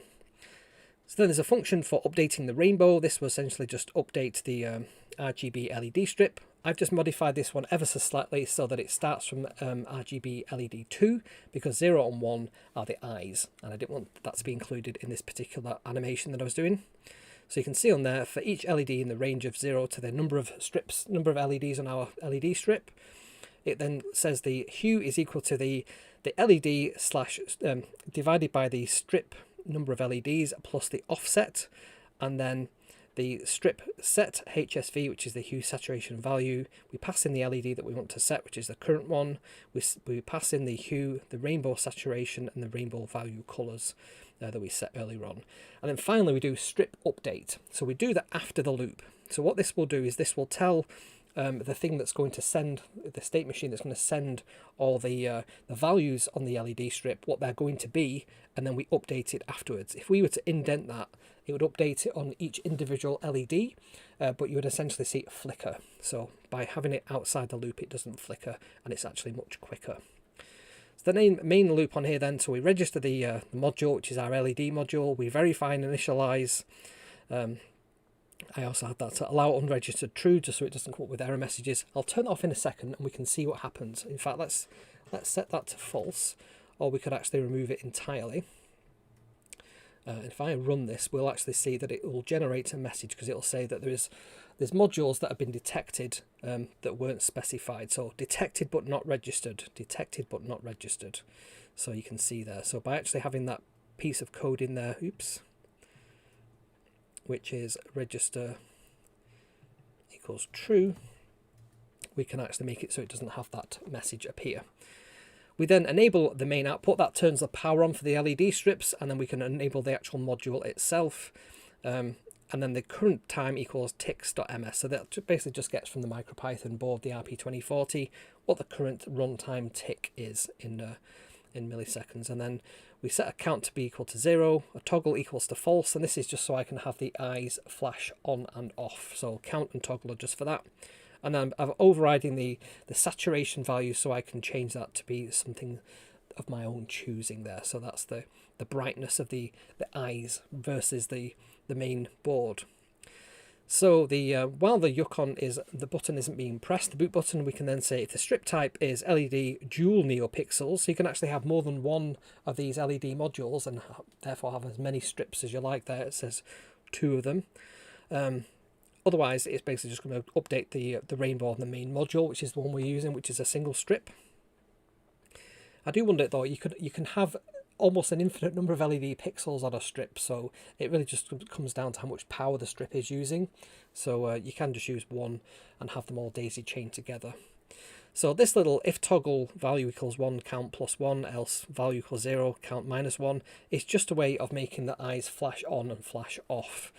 So then there's a function for updating the rainbow. This will essentially just update the RGB LED strip. I've just modified this one ever so slightly so that it starts from RGB LED 2, because 0 and 1 are the eyes. And I didn't want that to be included in this particular animation that I was doing. So you can see on there, for each LED in the range of 0 to the number of strips, number of LEDs on our LED strip, it then says the hue is equal to the LED slash divided by the strip number of LEDs plus the offset, and then the strip set HSV, which is the hue saturation value. We pass in the LED that we want to set, which is the current one. We pass in the hue, the rainbow saturation, and the rainbow value colours that we set earlier on. And then finally we do strip update. So we do that after the loop. So what this will do is this will tell the thing that's going to send, the state machine that's going to send all the values on the LED strip, what they're going to be, and then we update it afterwards. If we were to indent that, it would update it on each individual LED, but you would essentially see it flicker. So by having it outside the loop, it doesn't flicker, and it's actually much quicker. So the main loop on here then, so we register the module, which is our LED module. We verify and initialize. I also had that to allow unregistered true, just so it doesn't come up with error messages. I'll turn it off in a second and we can see what happens. In fact, let's set that to false, or we could actually remove it entirely. If I run this, we'll actually see that it will generate a message, because it will say that there's modules that have been detected that weren't specified. So detected but not registered, detected but not registered. So you can see there. So by actually having that piece of code in there, oops, which is register equals true, we can actually make it so it doesn't have that message appear. We then enable the main output. That turns the power on for the LED strips, and then we can enable the actual module itself. And then the current time equals ticks.ms. So that basically just gets from the MicroPython board, the RP2040, what the current runtime tick is in milliseconds. And then we set a count to be equal to 0, a toggle equals to false, and this is just so I can have the eyes flash on and off. So count and toggle are just for that. And then I'm overriding the saturation value, so I can change that to be something of my own choosing there. So that's the brightness of the eyes versus the main board. So while the Yukon the button isn't being pressed, the boot button, we can then say if the strip type is LED dual neopixels, so you can actually have more than one of these LED modules and therefore have as many strips as you like there. It says 2 of them. Otherwise, it's basically just going to update the rainbow on the main module, which is the one we're using, which is a single strip. I do wonder though, you can have almost an infinite number of LED pixels on a strip, so it really just comes down to how much power the strip is using. So you can just use one and have them all daisy chained together. So this little if toggle value equals 1, count +1, else value equals 0, count -1, is just a way of making the eyes flash on and flash off.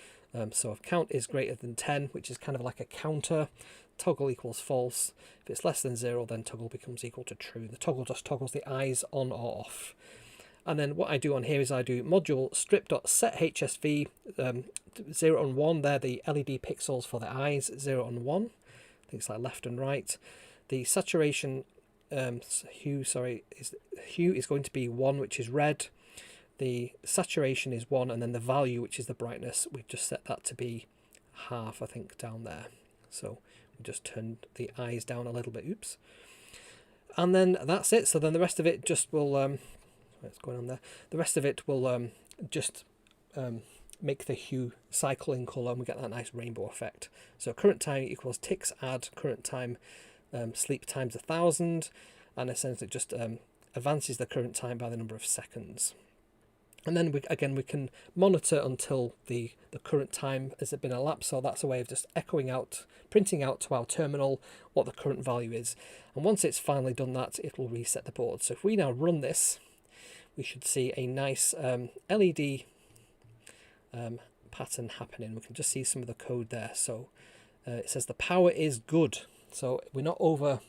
So if count is greater than 10, which is kind of like a counter, toggle equals false. If it's less than 0, then toggle becomes equal to true. The toggle just toggles the eyes on or off. And then what I do on here is I do module strip.setHSV 0 and 1. They're the LED pixels for the eyes, 0 and 1. I think it's like left and right. The saturation hue is going to be 1, which is red. The saturation is 1, and then the value, which is the brightness, we've just set that to be half, I think, down there. So we just turned the eyes down a little bit. Oops. And then that's it. So then the rest of it just will what's going on there? The rest of it will just make the hue cycle in colour, and we get that nice rainbow effect. So current time equals ticks add current time sleep times 1,000, and essentially it just advances the current time by the number of seconds. And then we can monitor until the current time has been elapsed. So that's a way of just echoing out, printing out to our terminal what the current value is. And once it's finally done that, it will reset the board. So if we now run this, we should see a nice LED pattern happening. We can just see some of the code there. So it says the power is good. So we're not over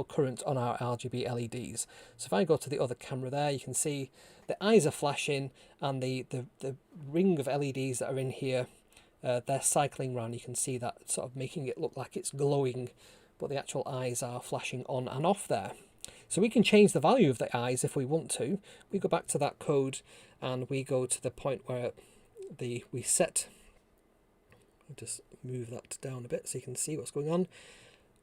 current on our RGB LEDs. So if I go to the other camera there, you can see the eyes are flashing, and the ring of LEDs that are in here, they're cycling around. You can see that sort of making it look like it's glowing, but the actual eyes are flashing on and off there. So we can change the value of the eyes if we want to. We go back to that code and we go to the point where we set, I'll just move that down a bit so you can see what's going on.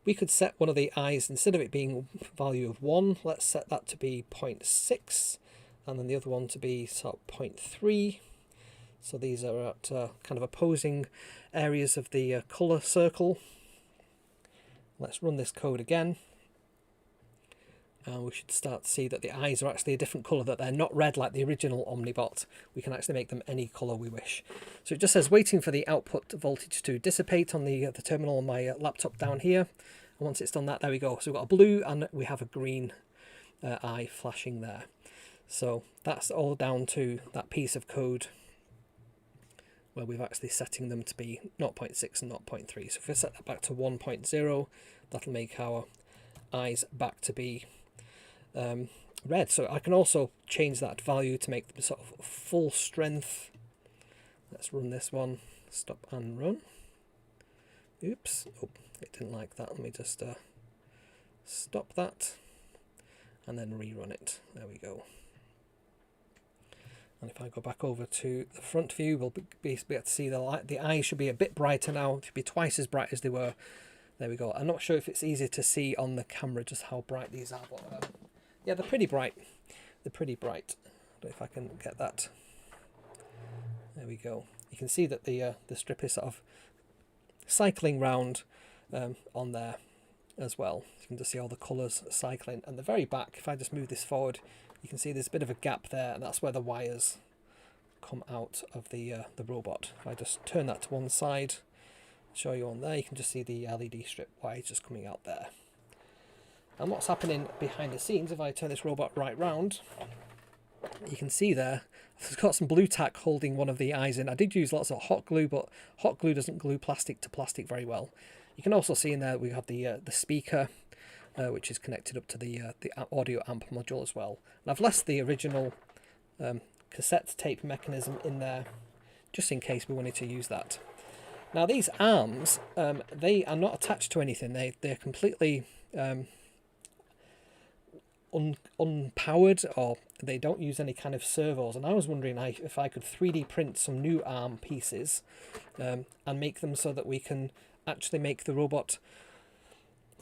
We could set one of the eyes, instead of it being value of 1, let's set that to be 0.6, and then the other one to be sort of 0.3. So these are at kind of opposing areas of the colour circle. Let's run this code again. And we should start to see that the eyes are actually a different colour, that they're not red like the original Omnibot. We can actually make them any colour we wish. So it just says waiting for the output voltage to dissipate on the terminal on my laptop down here. And once it's done that, there we go. So we've got a blue and we have a green eye flashing there. So that's all down to that piece of code where we've actually setting them to be 0.6 and 0.3. So if we set that back to 1.0, that'll make our eyes back to be red. So I can also change that value to make them sort of full strength. Let's run this one, stop and run. Oops, oh, it didn't like that. Let me just stop that and then rerun it. There we go. And if I go back over to the front view, we'll be able to see the light. The eyes should be a bit brighter now. It should be twice as bright as they were. There we go. I'm not sure if it's easy to see on the camera just how bright these are, but yeah, they're pretty bright. They're pretty bright. I don't know if I can get that. There we go. You can see that the strip is sort of cycling round on there as well. You can just see all the colours cycling. And the very back, if I just move this forward, you can see there's a bit of a gap there, and that's where the wires come out of the robot. If I just turn that to one side, show you on there, you can just see the LED strip wires just coming out there. And what's happening behind the scenes, if I turn this robot right round, you can see there, I've got some blue tack holding one of the eyes in. I did use lots of hot glue, but hot glue doesn't glue plastic to plastic very well. You can also see in there we have the speaker, which is connected up to the audio amp module as well. And I've left the original cassette tape mechanism in there, just in case we wanted to use that. Now these arms, they are not attached to anything. They're completely unpowered, or they don't use any kind of servos. And I was wondering if I could 3D print some new arm pieces and make them so that we can actually make the robot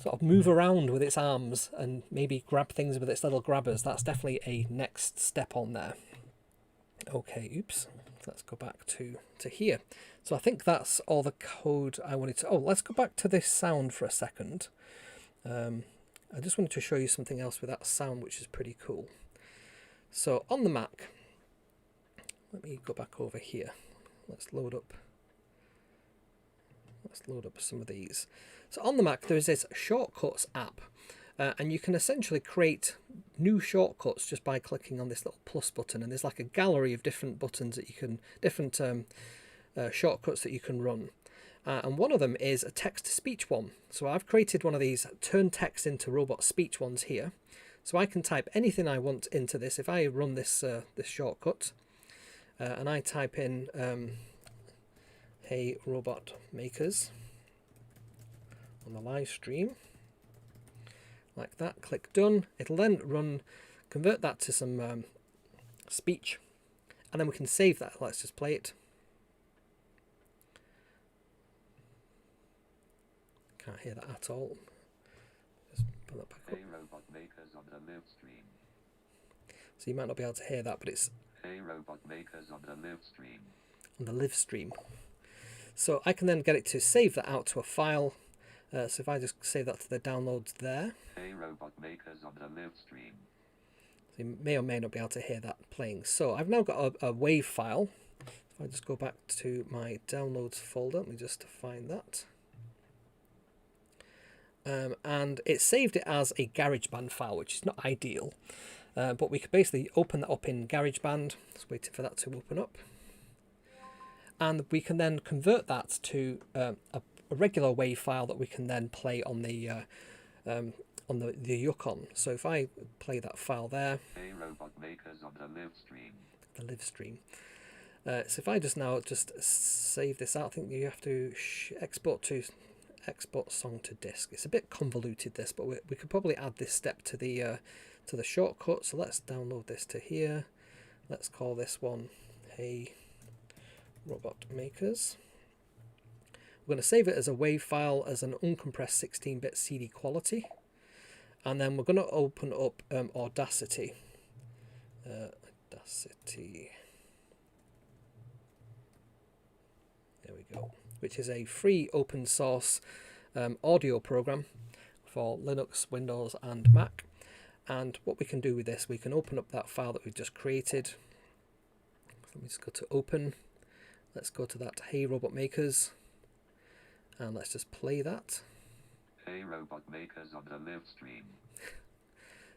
sort of move around with its arms and maybe grab things with its little grabbers. That's definitely a next step on there. Okay, oops. Let's go back to here. So I think that's all the code I wanted to... Oh, let's go back to this sound for a second. I just wanted to show you something else with that sound, which is pretty cool. So on the Mac, let me go back over here. Let's load up Let's load up some of these. So on the Mac, there is this Shortcuts app, and you can essentially create new shortcuts just by clicking on this little plus button. And there's like a gallery of different buttons that you can, different shortcuts that you can run. And one of them is a text-to-speech one. So I've created one of these turn text into robot speech ones here. So I can type anything I want into this. If I run this this shortcut, and I type in hey robot makers on the live stream, like that, click done. It'll then convert that to some speech, and then we can save that. Let's just play it. Can't hear that at all. Just put that back up. Hey robot makers on the live stream. So you might not be able to hear that, but it's Hey robot makers on the live stream. on the live stream. So I can then get it to save that out to a file. So if I just save that to the downloads there. Hey robot makers on the live stream. So you may or may not be able to hear that playing. So I've now got a WAV file. If I just go back to my downloads folder, let me just find that. And it saved it as a GarageBand file, which is not ideal. But we could basically open that up in GarageBand. Just waiting for that to open up. And we can then convert that to a regular WAV file that we can then play on the Yukon. So if I play that file there, Hey robot makers on the live stream. the live stream. So if I just save this out, I think you have to export song to disk. It's a bit convoluted, this, but we could probably add this step to the shortcut. So let's download this to here. Let's call this one Hey Robot Makers. We're going to save it as a WAV file as an uncompressed 16-bit CD quality, and then we're going to open up Audacity. Audacity. There we go. Which is a free open source audio program for Linux, Windows and Mac. And what we can do with this, we can open up that file that we've just created. Let me just go to open. Let's go to that Hey Robot Makers, and let's just play that. Hey robot makers on the live stream.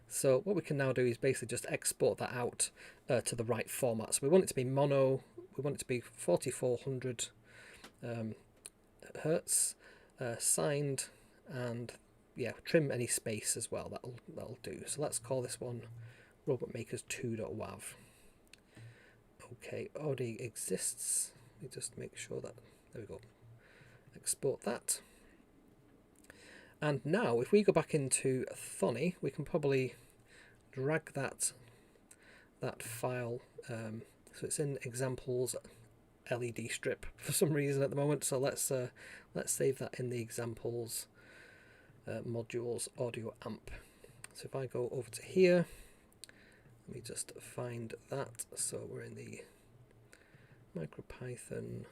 So what we can now do is basically just export that out to the right format. So we want it to be mono, we want it to be 4400 hertz, signed, and yeah, trim any space as well. That'll do. So let's call this one Robot Makers 2.wav. Okay, already exists. Let me just make sure that, there we go. Export that. And now if we go back into Thonny, we can probably drag that file. So it's in examples LED strip for some reason at the moment. So let's save that in the examples modules audio amp. So if I go over to here, let me just find that. So we're in the MicroPython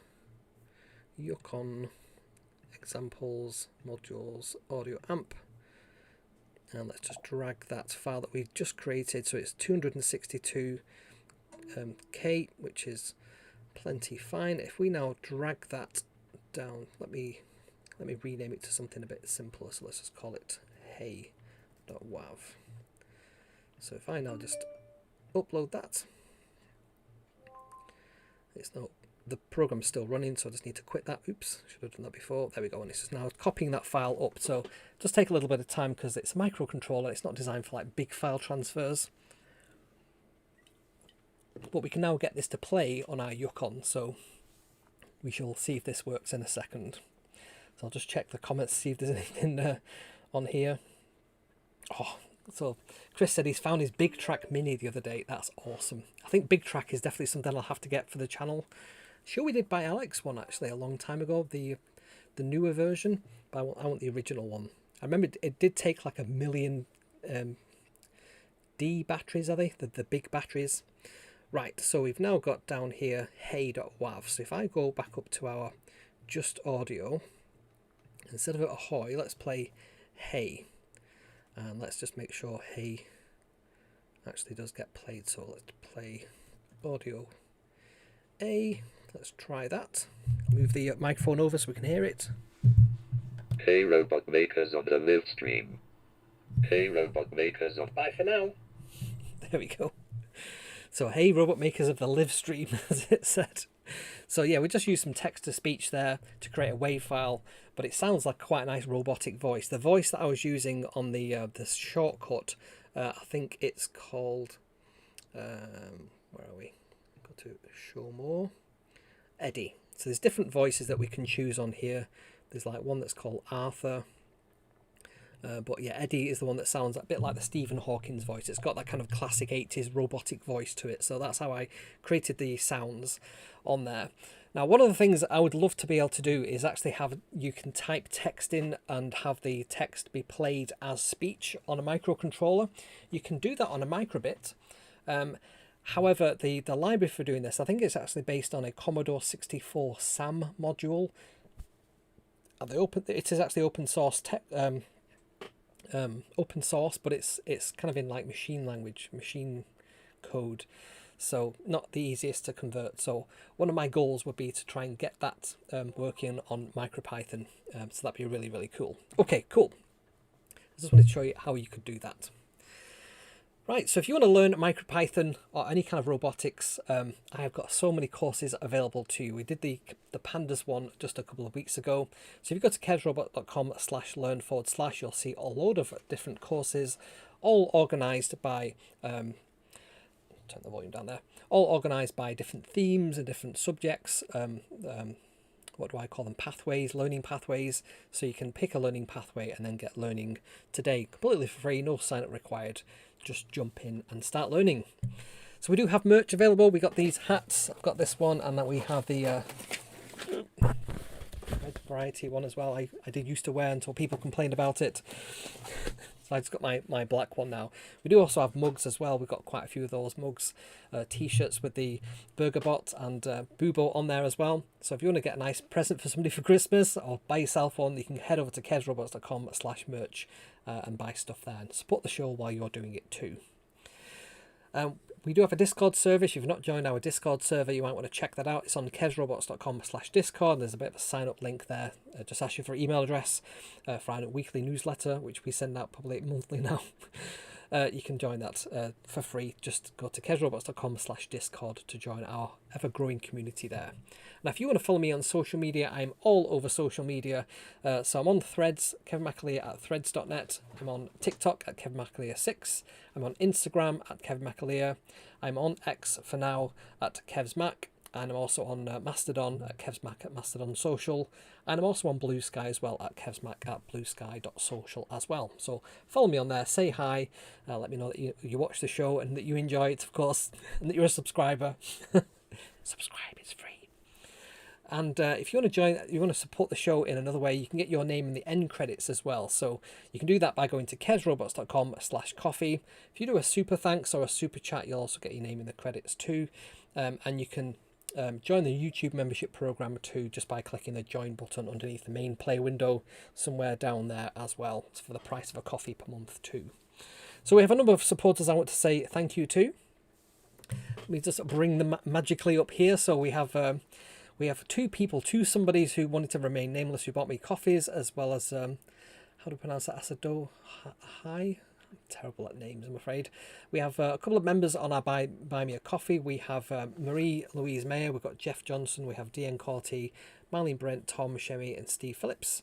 Yukon examples modules audio amp, and let's just drag that file that we've just created. So it's 262 K, which is plenty fine. If we now drag that down, let me rename it to something a bit simpler. So let's just call it hey.wav. So if I now just upload that, it's not, the program's still running, so I just need to quit that. Oops, should have done that before. There we go, and it's just now copying that file up. So just take a little bit of time because it's a microcontroller. It's not designed for like big file transfers. But we can now get this to play on our Yukon, so we shall see if this works in a second. So I'll just check the comments, see if there's anything on here. Oh, so Chris said he's found his Big Track Mini the other day. That's awesome. I think Big Track is definitely something I'll have to get for the channel. Sure, we did buy Alex one actually a long time ago, the newer version, but I want the original one. I remember it did take like 1 million D batteries, are they? The big batteries. Right, so we've now got down here hey.wav. So if I go back up to our just audio, instead of ahoy, let's play hey. And let's just make sure hey actually does get played. So let's play audio A. Let's try that. Move the microphone over so we can hear it. Hey robot makers on the live stream. Hey robot makers on. Bye for now. There we go. So, hey, robot makers of the live stream, as it said. So, yeah, we just used some text-to-speech there to create a WAV file, but it sounds like quite a nice robotic voice. The voice that I was using on the shortcut, I think it's called... where are we? Go to show more. Eddie. So there's different voices that we can choose on here. There's like one that's called Arthur. But yeah, Eddie is the one that sounds a bit like the Stephen Hawking's voice. It's got that kind of classic 80s robotic voice to it. So that's how I created the sounds on there. Now, one of the things I would love to be able to do is actually have, you can type text in and have the text be played as speech on a microcontroller. You can do that on a microbit. However, the library for doing this, I think it's actually based on a Commodore 64 SAM module. It is actually open source open source, but it's kind of in like machine language, machine code, so not the easiest to convert. So one of my goals would be to try and get that working on MicroPython, so that'd be really, really cool. Okay, cool. I just wanted to show you how you could do that. Right, so if you want to learn MicroPython or any kind of robotics, I have got so many courses available to you. We did the pandas one just a couple of weeks ago. So if you go to kevsrobot.com/learn/, you'll see a load of different courses, all organised by, turn the volume down there, all organised by different themes and different subjects. What do I call them? Pathways, learning pathways. So you can pick a learning pathway and then get learning today completely for free, no sign up required. Just jump in and start learning. So we do have merch available. We got these hats. I've got this one, and then we have the red variety one as well. I did used to wear until people complained about it. So I just got my black one now. We do also have mugs as well. We've got quite a few of those mugs, t-shirts with the BurgerBot and Bubo on there as well. So if you want to get a nice present for somebody for Christmas or buy yourself one, you can head over to kevsrobots.com/merch and buy stuff there and support the show while you're doing it too. We do have a Discord server. If you've not joined our Discord server, you might want to check that out. It's on kevsrobots.com/discord. There's a bit of a sign up link there. Just ask you for email address for our weekly newsletter, which we send out probably monthly now. You can join that for free. Just go to kevsrobots.com/discord to join our ever-growing community there. Now, if you want to follow me on social media, I'm all over social media. So I'm on Threads, Kevin McAleer at threads.net. I'm on TikTok at Kevin McAleer6. I'm on Instagram at Kevin McAleer. I'm on X for now at KevsMac. And I'm also on Mastodon at KevsMac at Mastodon Social. And I'm also on Blue Sky as well at KevsMac at bluesky.social as well. So follow me on there, say hi, let me know that you watch the show and that you enjoy it, of course, and that you're a subscriber. Subscribe, it's free. And if you want to join, you want to support the show in another way, you can get your name in the end credits as well. So you can do that by going to kevsrobots.com/coffee. If you do a super thanks or a super chat, you'll also get your name in the credits too. And you can join the YouTube membership program too, just by clicking the join button underneath the main play window somewhere down there as well. It's for the price of a coffee per month too. So we have a number of supporters I want to say thank you to. Let me just bring them magically up here. So we have two somebodies who wanted to remain nameless who bought me coffees, as well as how do I pronounce that? Asado Hi. I'm terrible at names, I'm afraid. We have a couple of members on our Buy Me a Coffee. We have Marie Louise Mayer, we've got Jeff Johnson, we have Dean Corty, Marlene Brent, Tom Shemmy and Steve Phillips.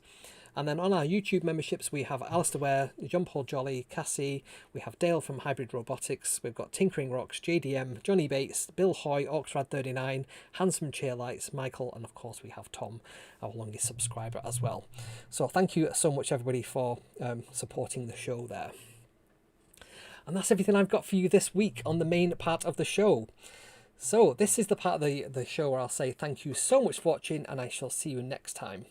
And then on our YouTube memberships, we have Alistair Ware, John Paul Jolly, Cassie, we have Dale from Hybrid Robotics, we've got Tinkering Rocks, JDM, Johnny Bates, Bill Hoy, Oxrad39, Handsome Chairlights, Michael, and of course we have Tom, our longest subscriber as well. So thank you so much everybody for supporting the show there. And that's everything I've got for you this week on the main part of the show. So this is the part of the show where I'll say thank you so much for watching, and I shall see you next time.